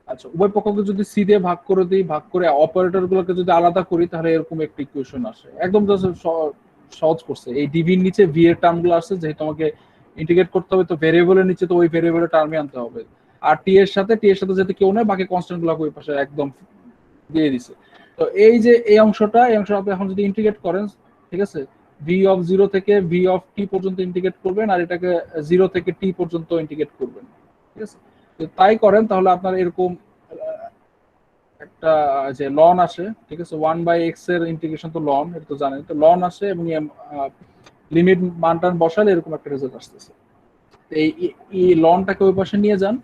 আচ্ছা উভয় পক্ষকে যদি সি দিয়ে ভাগ করে দিই, ভাগ করে অপারেটর গুলোকে যদি আলাদা করি, তাহলে এরকম একটা ইকুয়েশন আসে। একদম সহজ করছে। এই ডিভির নিচে ভি এর টার্ম গুলো আসছে, যেহেতু আমাকে ইন্টিগ্রেট করতে হবে, তো ভেরিয়েবলের নিচে তো ওই ভেরিয়েবলের টার্মই আনতে হবে। আর টি এর সাথে যাতে কেউ নেই, বাকি কনস্ট্যান্ট গুলো ওই পাশে একদম দিয়ে দিছে। তো এই যে এই অংশটা আপনি এখন যদি ইন্টিগ্রেট করেন, ঠিক আছে, ভি অফ জিরো থেকে ভি অফ টি পর্যন্ত ইন্টিগ্রেট করবেন, আর এটাকে জিরো থেকে টি পর্যন্ত ইন্টিগ্রেট করবেন, ঠিক আছে। তাই করেন, তাহলে আপনার এরকম একটা যে লন আসে, ঠিক আছে, 1/x এর ইন্টিগ্রেশন তো লন, এটা তো জানেন, তো লন আসে এবং লিমিট মানটান বসালে এরকম একটা রেজাল্ট আসতেছে। এই লনটাকে ওই পাশে নিয়ে যান,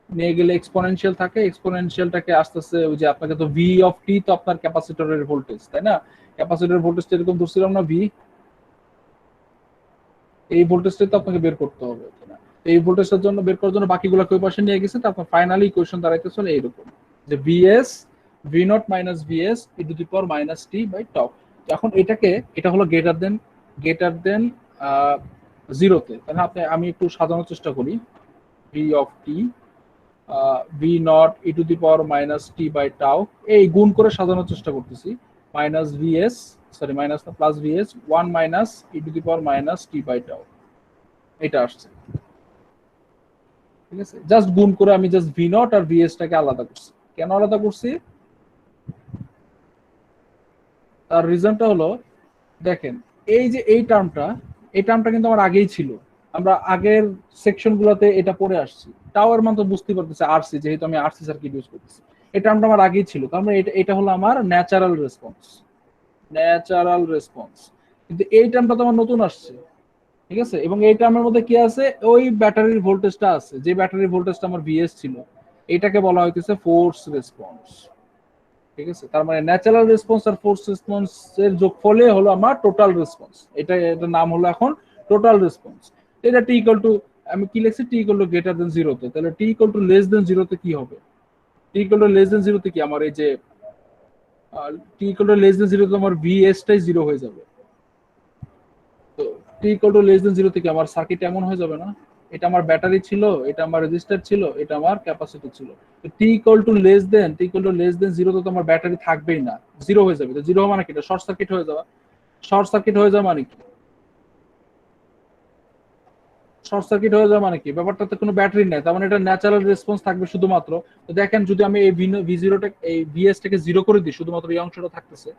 নিয়ে গেলে এক্সপোনেনশিয়াল থাকে, এক্সপোনেনশিয়ালটাকে আস্তে আস্তে ওই যে আপনাকে তো ভি অফ টি তো আপনার ক্যাপাসিটরের ভোল্টেজ, তাই না? ক্যাপাসিটরের ভোল্টেজটা এরকম ধরছিলাম না ভি, এই ভোল্টেজটা তো আপনাকে বের করতে হবে, তাই না? এই ভোল্টেজের জন্য বের করার জন্য বাকিগুলো ওই পাশে নিয়ে গেছে, তারপর ফাইনালি ইকুয়েশন দাঁড়াইতেছে এইরকম যে V S V nought minus V S E to the power minus T by tau. এখন এটা হলো গ্রেটার দেন জিরোতে, তাহলে আমি একটু সাজানোর চেষ্টা করি। V of T V not E to the power minus T by tau, এই গুণ করে সাজানোর চেষ্টা করতেছি। মাইনাস ভিএস, সরি মাইনাস না plus V S, 1 minus E to the power minus T by tau, এটা আসছে, ঠিক আছে। জাস্ট গুণ করে আমি জাস্ট ভি নট আর ভিএস টাকে আলাদা করছি। কেন আলাদা করছি? তার রিজনটা হলো, দেখেন এই যে এই টার্মটা কিন্তু আমার আগেই ছিল, আমরা আগের সেকশন গুলোতে এটা পড়ে আসছি। টাওয়ার মান তো বুঝতে পারতেছে আরসি, যেহেতু আমি আরসি সার্কিট ইউজ করতেছি, এই টার্মটা আমার আগেই ছিল। তার মানে এটা হলো আমার ন্যাচারাল রেসপন্স। কিন্তু এই টার্মটা তো আমার নতুন আসছে, ঠিক আছে। এবং এই টার্মের মধ্যে কি আছে? ওই ব্যাটারির ভোল্টেজটা আছে, যে ব্যাটারির ভোল্টেজটা আমার ভিএস ছিল, এটাকে বলা হইতেছে ফোর্স রেসপন্স, ঠিক আছে। তার মানে ন্যাচারাল রেসপন্স আর ফোর্স রেসপন্স এর যোগফলে হলো আমার টোটাল রেসপন্স। এটার নাম হলো এখন টোটাল রেসপন্স। এটা টি ইকুয়াল টু, আমি কি লিখছি, T equal to greater than জিরোতে, তাহলে T equal to less than জিরোতে কি হবে? T equal to less than জিরোতে কি আমার এই যে T equal to less than জিরোতে আমার ভিএস টাই জিরো হয়ে যাবে। তো T equal to less than zero থেকে আমার সার্কিট এমন হয়ে যাবে না, এটা আমার ব্যাটারি ছিল, এটা আমার রেজিস্টার ছিল, এটা আমার ক্যাপাসিটি ছিল। T equal to less than zero তো আমার ব্যাটারি থাকবেই না, জিরো হয়ে যাবে। তো জিরো মানে কি? এটা শর্ট সার্কিট হয়ে যাওয়া। মানে কি? শর্ট সার্কিট হয়ে যাওয়া মানে কি? ব্যাপারটাতে কোনো ব্যাটারি নাই, তার মানে এটা ন্যাচারাল রেসপন্স থাকবে শুধুমাত্র। তো দেখেন যদি আমি এই ভি জিরোটা এই ভিএস টাকে জিরো করে দিই, শুধুমাত্র এই অংশটা থাকতেছে।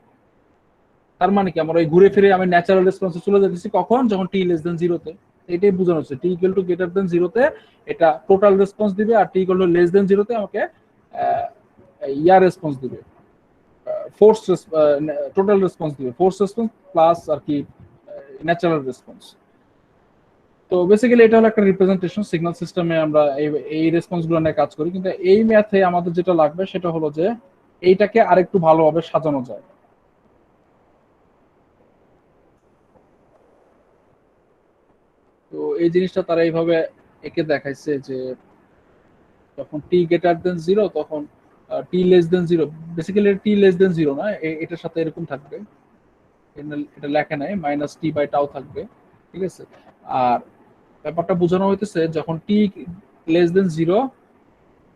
তার মানে কি আমার ওই ঘুরে ফিরে আমি ন্যাচারাল রেসপন্সে চলে যেতেছি, কখন? যখন টি লেস দেন জিরোতে। এটাই বোঝানো হচ্ছে টি ইকুয়াল টু গ্রেটার দেন জিরোতে এটা টোটাল রেসপন্স দিবে, আর টি ইকুয়াল টু লেস দেন জিরোতে আমাকে রেসপন্স দিবে, ফোর্স টোটাল রেসপন্স দিবে, ফোর্স রেসপন্স প্লাস আর কি ন্যাচারাল রেসপন্স। তো বেসিক্যালি এটা হলো একটা রিপ্রেজেন্টেশন। সিগন্যাল সিস্টেমে আমরা এই রেসপন্স গুলো নিয়ে কাজ করি, কিন্তু এই ম্যাথে আমাদের যেটা লাগবে সেটা হলো যে এইটাকে আরেকটু ভালোভাবে সাজানো যায়। তো এই জিনিসটা তারা এইভাবে একে দেখাইছে যে যখন টি গ্রেটার দেন জিরো, তখন টি লেস দেন জিরো, বেসিক্যালি টি লেস দেন জিরো না, এটার সাথে এরকম থাকবে, এটা লেখা নাই, মাইনাস টি বাই টাউ থাকবে, ঠিক আছে। আর ব্যাপারটা বোঝানো হইতেছে যখন টি লেস দেন জিরো,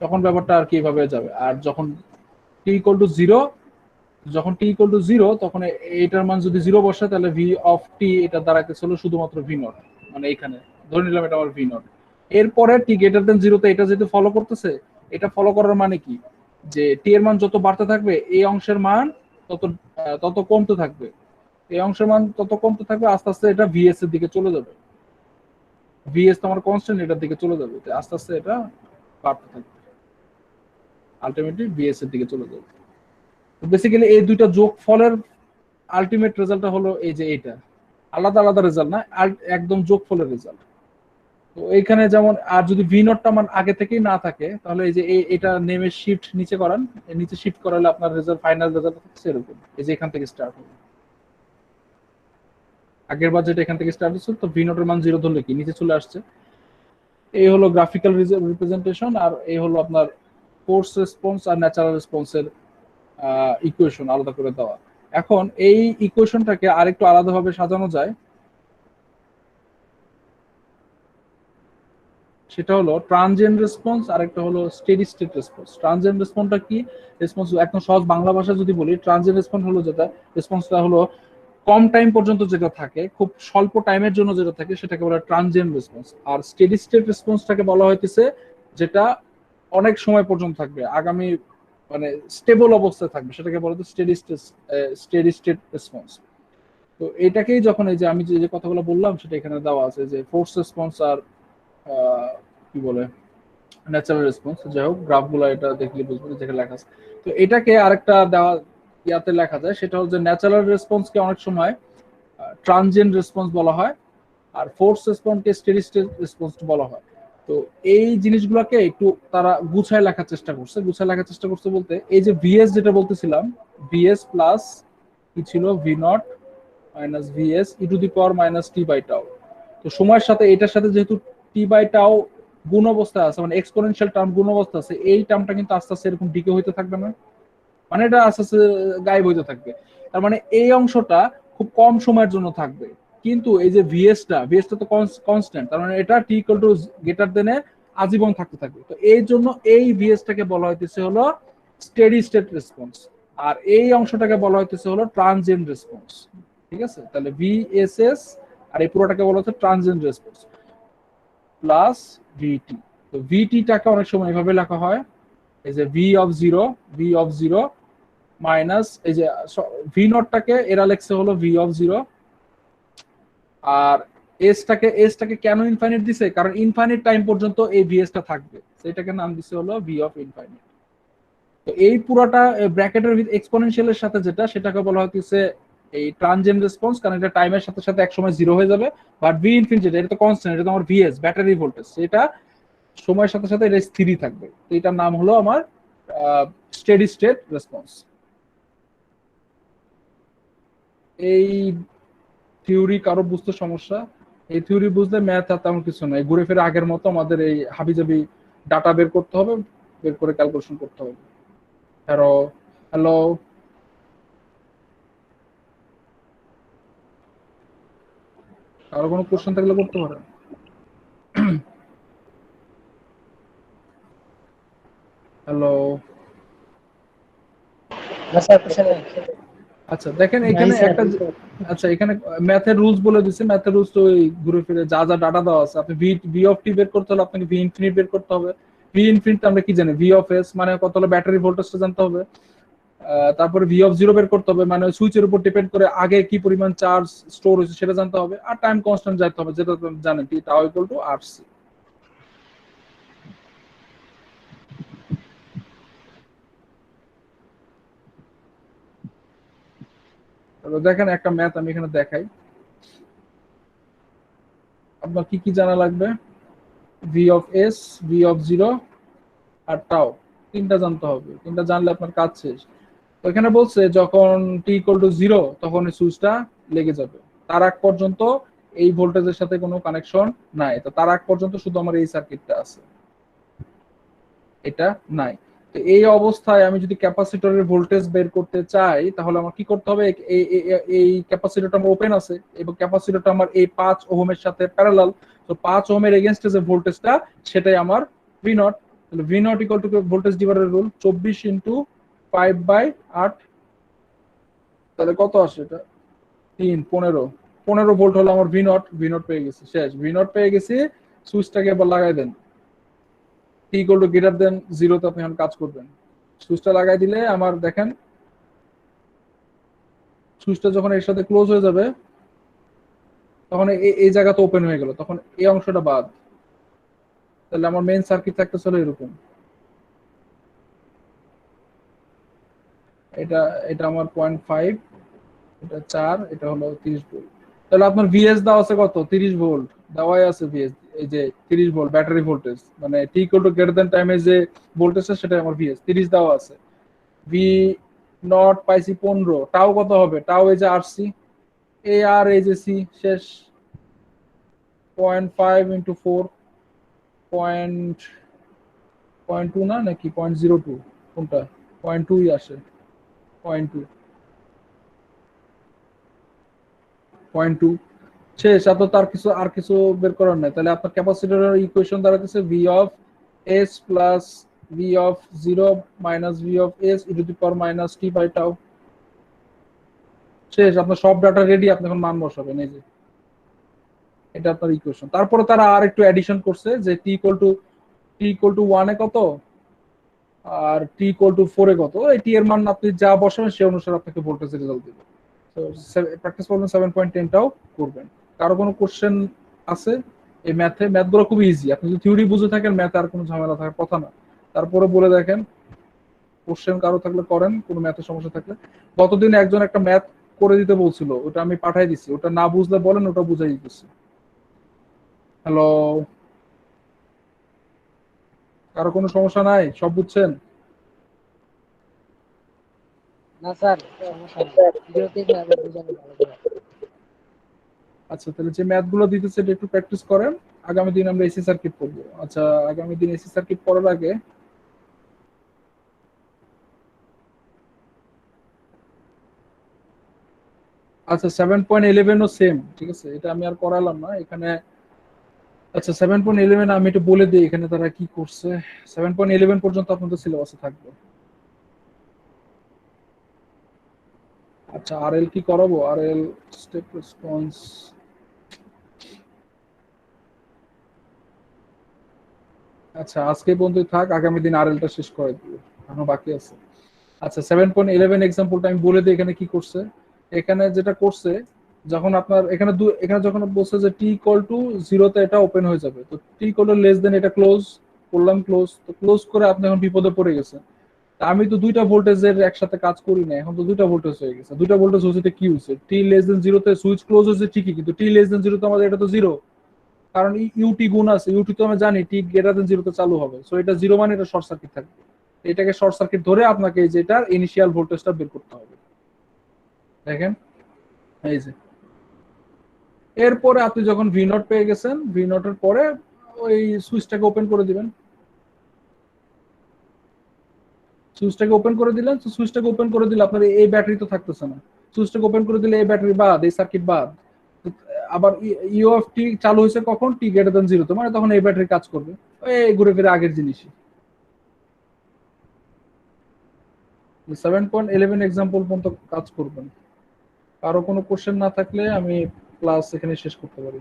তখন ব্যাপারটা আর কি এইভাবে যাবে। আর যখন টি ইকুয়াল টু জিরো, তখন এইটার মান যদি জিরো বসে, তাহলে ভি অফ টি এটা দাঁড়াইতেছে হলো শুধুমাত্র ভি নট, মানে এখানে ধরে নিলাম এটা আমার ভি নট। এরপরে টি গ্রেটার দেন জিরোতে এটা যেহেতু ফলো করতেছে, এটা ফলো করার মানে কি, যে টি এর মান যত বাড়তে থাকবে এই অংশের মান তত কমতে থাকবে, এই অংশের মান তত কমতে থাকবে, আস্তে আস্তে এটা ভিএস এর দিকে চলে যাবে। ভিএস তো আমার কনস্ট্যান্ট, এটার দিকে চলে যাবে, তো আস্তে আস্তে এটা বাড়তে থাকবে, আলটিমেটলি ভিএস এর দিকে চলে যাবে। তো বেসিক্যালি এই দুইটা যোগফলের আলটিমেট রেজাল্টটা হলো এই যে এটা, আলাদা আলাদা রেজাল্ট না, একদম যোগফলের রেজাল্ট। তো এইখানে যেমন, আর যদি ভি নটটা আমার আগে থেকেই না থাকে, তাহলে এই যে এটা নেমে শিফট নিচে করান, নিচে শিফট করালে আপনার রেজাল্ট, ফাইনাল রেজাল্ট হচ্ছে এরকম, এই যে এখান থেকে স্টার্ট হবে। আগের বার যেটা এখান থেকে স্টার্ট হচ্ছে, তো ভি নটের মান 0 ধরলে কি নিচে চলে আসছে। এই হলো গ্রাফিক্যাল রিপ্রেজেন্টেশন, আর এই হলো আপনার ফোর্স রেসপন্স আর ন্যাচারাল রেসপন্সের ইকুয়েশন আলাদা করে দেওয়া। এখন এই ইকুয়েশনটাকে আরেকটু আলাদাভাবে সাজানো যায়, সেটা হলো ট্রানজিয়েন্ট রেসপন্স আর একটা হলো স্টেডি স্টেট রেসপন্স। ট্রানজিয়েন্ট রেসপন্সটা কি? রেসপন্স একদম সহজ বাংলা ভাষায় যদি বলি, ট্রানজিয়েন্ট রেসপন্স হলো যেটা, রেসপন্সটা হলো কম টাইম পর্যন্ত যেটা থাকে, খুব স্বল্প টাইমের জন্য যেটা থাকে, সেটাকে বলা হয় ট্রানজিয়েন্ট রেসপন্স। আর স্টেডি স্টেট রেসপন্সটাকে বলা হইতেছে যেটা অনেক সময় পর্যন্ত থাকবে, আগামী মানে স্টেবল অবস্থায় থাকবে, সেটাকে বলা হয় স্টেডি স্টেট রেসপন্স। তো এটাকেই যখন এই যে আমি যে কথাগুলো বললাম সেটা এখানে দেওয়া আছে, যে ফোর্স রেসপন্স আর কি বলে ন্যাচারাল রেসপন্স, যাই হোক গ্রাফগুলো এটা দেখলে বুঝবেন যেখানে লেখা আছে। তো এটাকে আরেকটা দেওয়া ইয়াতে লেখা যায়, সেটা হচ্ছে ন্যাচারাল রেসপন্সকে অনেক সময় ট্রানজিয়েন্ট রেসপন্স বলা হয়, আর ফোর্স রেসপন্সকে স্টেডি স্টেট রেসপন্স বলা হয়। তো এই জিনিসগুলোকে একটু তারা গুছায় লেখার চেষ্টা করছে। গুছায় লেখার চেষ্টা করছে বলতে, এই যে ভিএস যেটা বলতেছিলাম, ভিএস প্লাস কি ছিল, V nought minus V S E to the power minus T by tau. তো সময়ের সাথে এটার সাথে যেহেতু টি বাই টাও গুণ অবস্থায় আছে, মানে এক্সপোনেনশিয়াল টার্ম গুণ অবস্থা আছে, এই টার্মটা কিন্তু আস্তে আস্তে এরকম ডিকে হইতে থাকবে না, মানে এটা আস্তে আস্তে গায়েব হইতে থাকবে। তার মানে এই অংশটা খুব কম সময়ের জন্য থাকবে। কিন্তু এই যে ভিএসটা তো কনস্ট্যান্ট, তার মানে এটা টি ইকুয়াল টু গ্রেটার দেন আজীবন থাকতে থাকবে। তো এই জন্য এই ভিএসটাকে বলা হইতেছে হলো স্টেডি স্টেট রেসপন্স, আর এই অংশটাকে বলা হইতেছে হলো ট্রানজিয়েন্ট রেসপন্স। ঠিক আছে, তাহলে ভিএসএস আর এই পুরোটাকে বলা হচ্ছে ট্রানজিয়েন্ট রেসপন্স প্লাস ভিটি। তো ভিটিটাকে অনেক সময় এভাবে লেখা হয়, এই যে ভি অফ জিরো মাইনাস এই যে ভি নটটাকে এরা লেখছে হলো ভি অফ জিরো, আর এসটাকে কেন ইনফাইনাইট দিছে, কারণ ইনফাইনাইট টাইম পর্যন্ত এই ভিএসটা থাকবে, সেটাকে নাম দিছে হলো ভি অফ ইনফাইনাইট। তো এই পুরোটা ব্র্যাকেটের এক্সপোনেনশিয়ালের সাথে যেটা, সেটাকে বলা হচ্ছে এই ট্রানজিয়েন্ট রেসপন্স, কারণ এটা টাইমের সাথে সাথে এক সময় 0 হয়ে যাবে। বাট ভি ইনফিনিটি যেটা, এটা তো কনস্ট্যান্ট, এটা তো আমার ভিএস ব্যাটারি ভোল্টেজ, সেটা সময়ের সাথে সাথে এটা স্থিরই থাকবে। তো এটার নাম হলো আমার স্টেডি স্টেট রেসপন্স। এই থিওরি কারো বুঝতে সমস্যা? এই থিওরি বুঝলে ম্যাথ আর তেমন কিছু নাই, ঘুরে ফিরে আগের মতো আমাদের এই হাবিজাবি ডাটা বের করতে হবে, বের করে ক্যালকুলেশন করতে হবে। হ্যালো, হ্যালো, কারো কোনো কোশ্চেন থাকলে করতে পারেন। হ্যালো, আচ্ছা দেখেন এখানে একটা, আচ্ছা এখানে ম্যাথের রুলস বলে দিচ্ছে। ম্যাথের রুলস তো ওই ঘুরে ফিরে যা যা ডাটা দেওয়া আছে, আপনি ভি অফ টি বের করতে হলে আপনাকে ভি ইনফিনিট বের করতে হবে। ভি ইনফিনিট আমরা কি জানি, ভি অফ এস মানে কত হলো ব্যাটারি ভোল্টেজটা জানতে হবে। তারপরে ভি অফ জিরো বের করতে হবে, মানে সুইচের উপর ডিপেন্ড করে আগে কি পরিমাণ চার্জ স্টোর হয়েছে সেটা জানতে হবে। আর টাইম কনস্ট্যান্ট জানতে হবে, যেটা জানেন টি টাও ইকুয়াল টু আরসি। দেখেন একটা ম্যাথ আমি এখানে দেখাই, আপনার কি কি জানা লাগবে। V of S, V of zero আর টাও, তিনটা জানতে হবে। তিনটা জানলে আপনার কাজ শেষ। তো এখানে বলছে যখন টি ইকুয়াল টু জিরো তখন এই সুইচটা লেগে যাবে, তার আগ পর্যন্ত এই ভোল্টেজের সাথে কোনো কানেকশন নাই। তো তার আগ পর্যন্ত শুধু আমার এই সার্কিটটা আছে, এটা নাই। তো এই অবস্থায় আমি যদি ক্যাপাসিটরের ভোল্টেজ বের করতে চাই, তাহলে আমার কি করতে হবে, এই ক্যাপাসিটরটা আমার ওপেন আছে এবং ক্যাপাসিটরটা আমার এই 5 ওহমের সাথে প্যারালাল। তো 5 ওহমের এগেইনস্টে যে ভোল্টেজটা, সেটাই আমার ভি নট। তাহলে V naught equal two voltage divider rule, 24 into 5/8, তাহলে কত আসে এটা, 15 ভোল্ট হলো আমার ভি নট। ভি নট পেয়ে গেছি, শেষ, ভি নট পেয়ে গেছি। সুইচটাকে এবার লাগাই দেন, টি ইকুয়াল টু গ্রেটার দেন জিরোতে আপনি এখন কাজ করবেন। সুইচটা লাগাই দিলে আমার দেখেন, সুইচটা যখন এর সাথে ক্লোজ হয়ে যাবে, তখন এই জায়গাটা ওপেন হয়ে গেল, তখন এই অংশটা বাদ। তাহলে আমার মেইন সার্কিট থাকতেছিল এরকম, এটা এটা আমার 0.5, এটা 4, এটা হলো 30 ভোল্ট। তাহলে আপনার ভিএস দেওয়া আছে কত? 30 ভোল্ট দেওয়াই আছে ভিএস, এই যে 30 ভোল্ট ব্যাটারি ভোল্টেজ, মানে টি ইকুয়াল টু গ্রেটার দ্যান টাইমে যে ভোল্টেজটা সেটা আমার ভিএস 30 দেওয়া আছে। ভি নট পাইছি 15, টাও কত হবে? টাও এই যে আরসি, এই আর এই যে সি, শেষ 0.5 ইন্টু 4, 0.2 না নাকি 0.02, কোনটা? 0.2ই আসে, 0.2, 0.2 শেষ। আপনার তার কিছু আর কিছু বের করার নাই। তাহলে আপনার ক্যাপাসিটরের ইকুয়েশন দাঁড়াতেছে V of S plus V of 0 minus V of S e to the power minus T by tau. শেষ, আপনার সব ডাটা রেডি, আপনি এখন মান বসাবেন। এই যে এটা আপনার ইকুয়েশন। তারপরে তারা আর একটু এডিশন করছে যে টি ইকুয়াল টু 1 এ কত আর টি ইকুয়াল টু 4 এ কত, এই টি এর মান আপনি যা বসাবেন সেই অনুসারে আপনাকে ভোল্টেজের রেজাল্ট দিবে। তো প্র্যাকটিস করবেন, 7.10টাও করবেন। কারো কোনো কোশ্চেন আছে এই ম্যাথগুলো খুব ইজি, আপনি যদি থিওরি বুঝে থাকেন ম্যাথ আর কোনো ঝামেলা থাকার কথা না। তারপরে বলে দেখেন, কোশ্চেন কারো থাকলে করেন, কোনো ম্যাথের সমস্যা থাকলে। গতদিন একজন একটা ম্যাথ করে দিতে বলছিল, ওটা আমি পাঠাই দিছি, ওটা না বুঝলে বলেন, ওটা বুঝাই দিতেছি। হ্যালো, কারো কোনো সমস্যা নাই? সব বুঝছেন? না স্যার, সমস্যা নেই, ভিডিও দেখে আগে বুঝানো ভালো করে। আচ্ছা, তাহলে যে ম্যাথ গুলো দিতেছে এটা একটু প্র্যাকটিস করেন। আগামী দিন আমরা এসি সার্কিট পড়বো। আচ্ছা, আগামী দিন এসি সার্কিট পড়ার আগে আচ্ছা 7.11 ও সেম, ঠিক আছে, এটা আমি আর করালাম না এখানে। আচ্ছা 7.11 আমি একটু বলে দিই এখানে তারা কি করছে। 7.11 পর্যন্ত আপনাদের সিলেবাসে থাকবে। আচ্ছা, আরএল কি করাবো? আরএল স্টেপ রেসপন্স, আচ্ছা আজকে পর্যন্ত থাক, আগামী দিন আরএলটা শেষ করে দিব, এখনো বাকি আছে। আচ্ছা 7.11 এক্সাম্পলটা আমি বলে দিই এখানে কি করছে। এখানে যেটা করছে, যখন আপনার এখানে এখানে যখন বলছে যে টি ইকুয়াল টু 0 তে এটা ওপেন হয়ে যাবে, তো টি ইকুয়াল টু লেস দেন এটা ক্লোজ করলাম, ক্লোজ। তো ক্লোজ করে আপনি এখন বিপদে পড়ে গেছেন। তা আমি তো দুইটা ভোল্টেজের একসাথে কাজ করি না, এখন তো দুইটা ভোল্টেজ হয়ে গেছে। দুইটা ভোল্টেজ হচ্ছে কি হয়েছে, টি লেস দেন 0 তে সুইচ ক্লোজ হয়েছে ঠিকই, কিন্তু টি লেস দেন 0 তে আমাদের এটা তো 0, কারণ ইউটি গুণ আছে, ইউটি তো আমরা জানি টি গ্রেটার দেন 0 তে চালু হবে, সো এটা 0 মানে এটা শর্ট সার্কিট থাকবে। এটাকে শর্ট সার্কিট ধরে আপনাকে এই যেটার ইনিশিয়াল ভোল্টেজটা বের করতে হবে। দেখেন এই যে, এরপরে আপনি যখন ভি নট পেয়ে গেছেন, ভি নটের পরে ওই সুইচটাকে ওপেন করে দিবেন। সুইচটাকে ওপেন করে দিলেন, তো সুইচটাকে ওপেন করে দিলে আপনার এই ব্যাটারি তো থাকতেছে না। সুইচটাকে ওপেন করে দিলে এই ব্যাটারি বাদ, এই সার্কিট বাদ। আবার ইউ অফ টি চালু হয়েছে কখন? টি গ্রেটার দেন 0 তে, মানে তখন এই ব্যাটারি কাজ করবে। এই ঘুরে ফিরে আগের জিনিসই। 7.11 এক্সাম্পল পর্যন্ত কাজ করবেন। কারো কোনো কোশ্চেন না থাকলে আমি ক্লাস এখানে শেষ করতে পারি।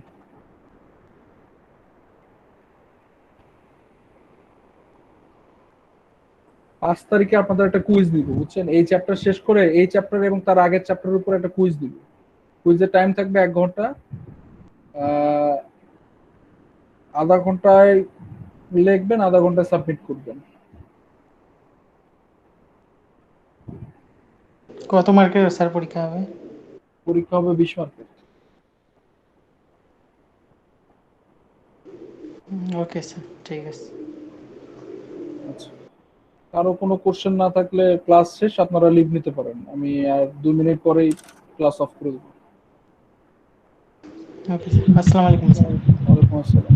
5 তারিখে আপনাদের একটা কুইজ দিব, বুঝছেন? এই চ্যাপ্টার শেষ করে এই চ্যাপ্টার এবং তার আগের চ্যাপ্টারের উপর একটা কুইজ দিব। কুইজের টাইম থাকবে 1 ঘন্টা। আধা ঘন্টায় লিখবেন, আধা ঘন্টায় সাবমিট করবেন। কত মার্কের স্যার পরীক্ষা হবে? পরীক্ষা হবে 20 মার্কের। ওকে স্যার, ঠিক আছে। আচ্ছা, কারো কোনো কোশ্চেন না থাকলে ক্লাস শেষ, আপনারা লিভ নিতে পারেন। আমি আর 2 মিনিট পরেই ক্লাস অফ করে দেবো। ওকে স্যার, আসসালামু আলাইকুম স্যার। ওয়ালাইকুম আসসালাম।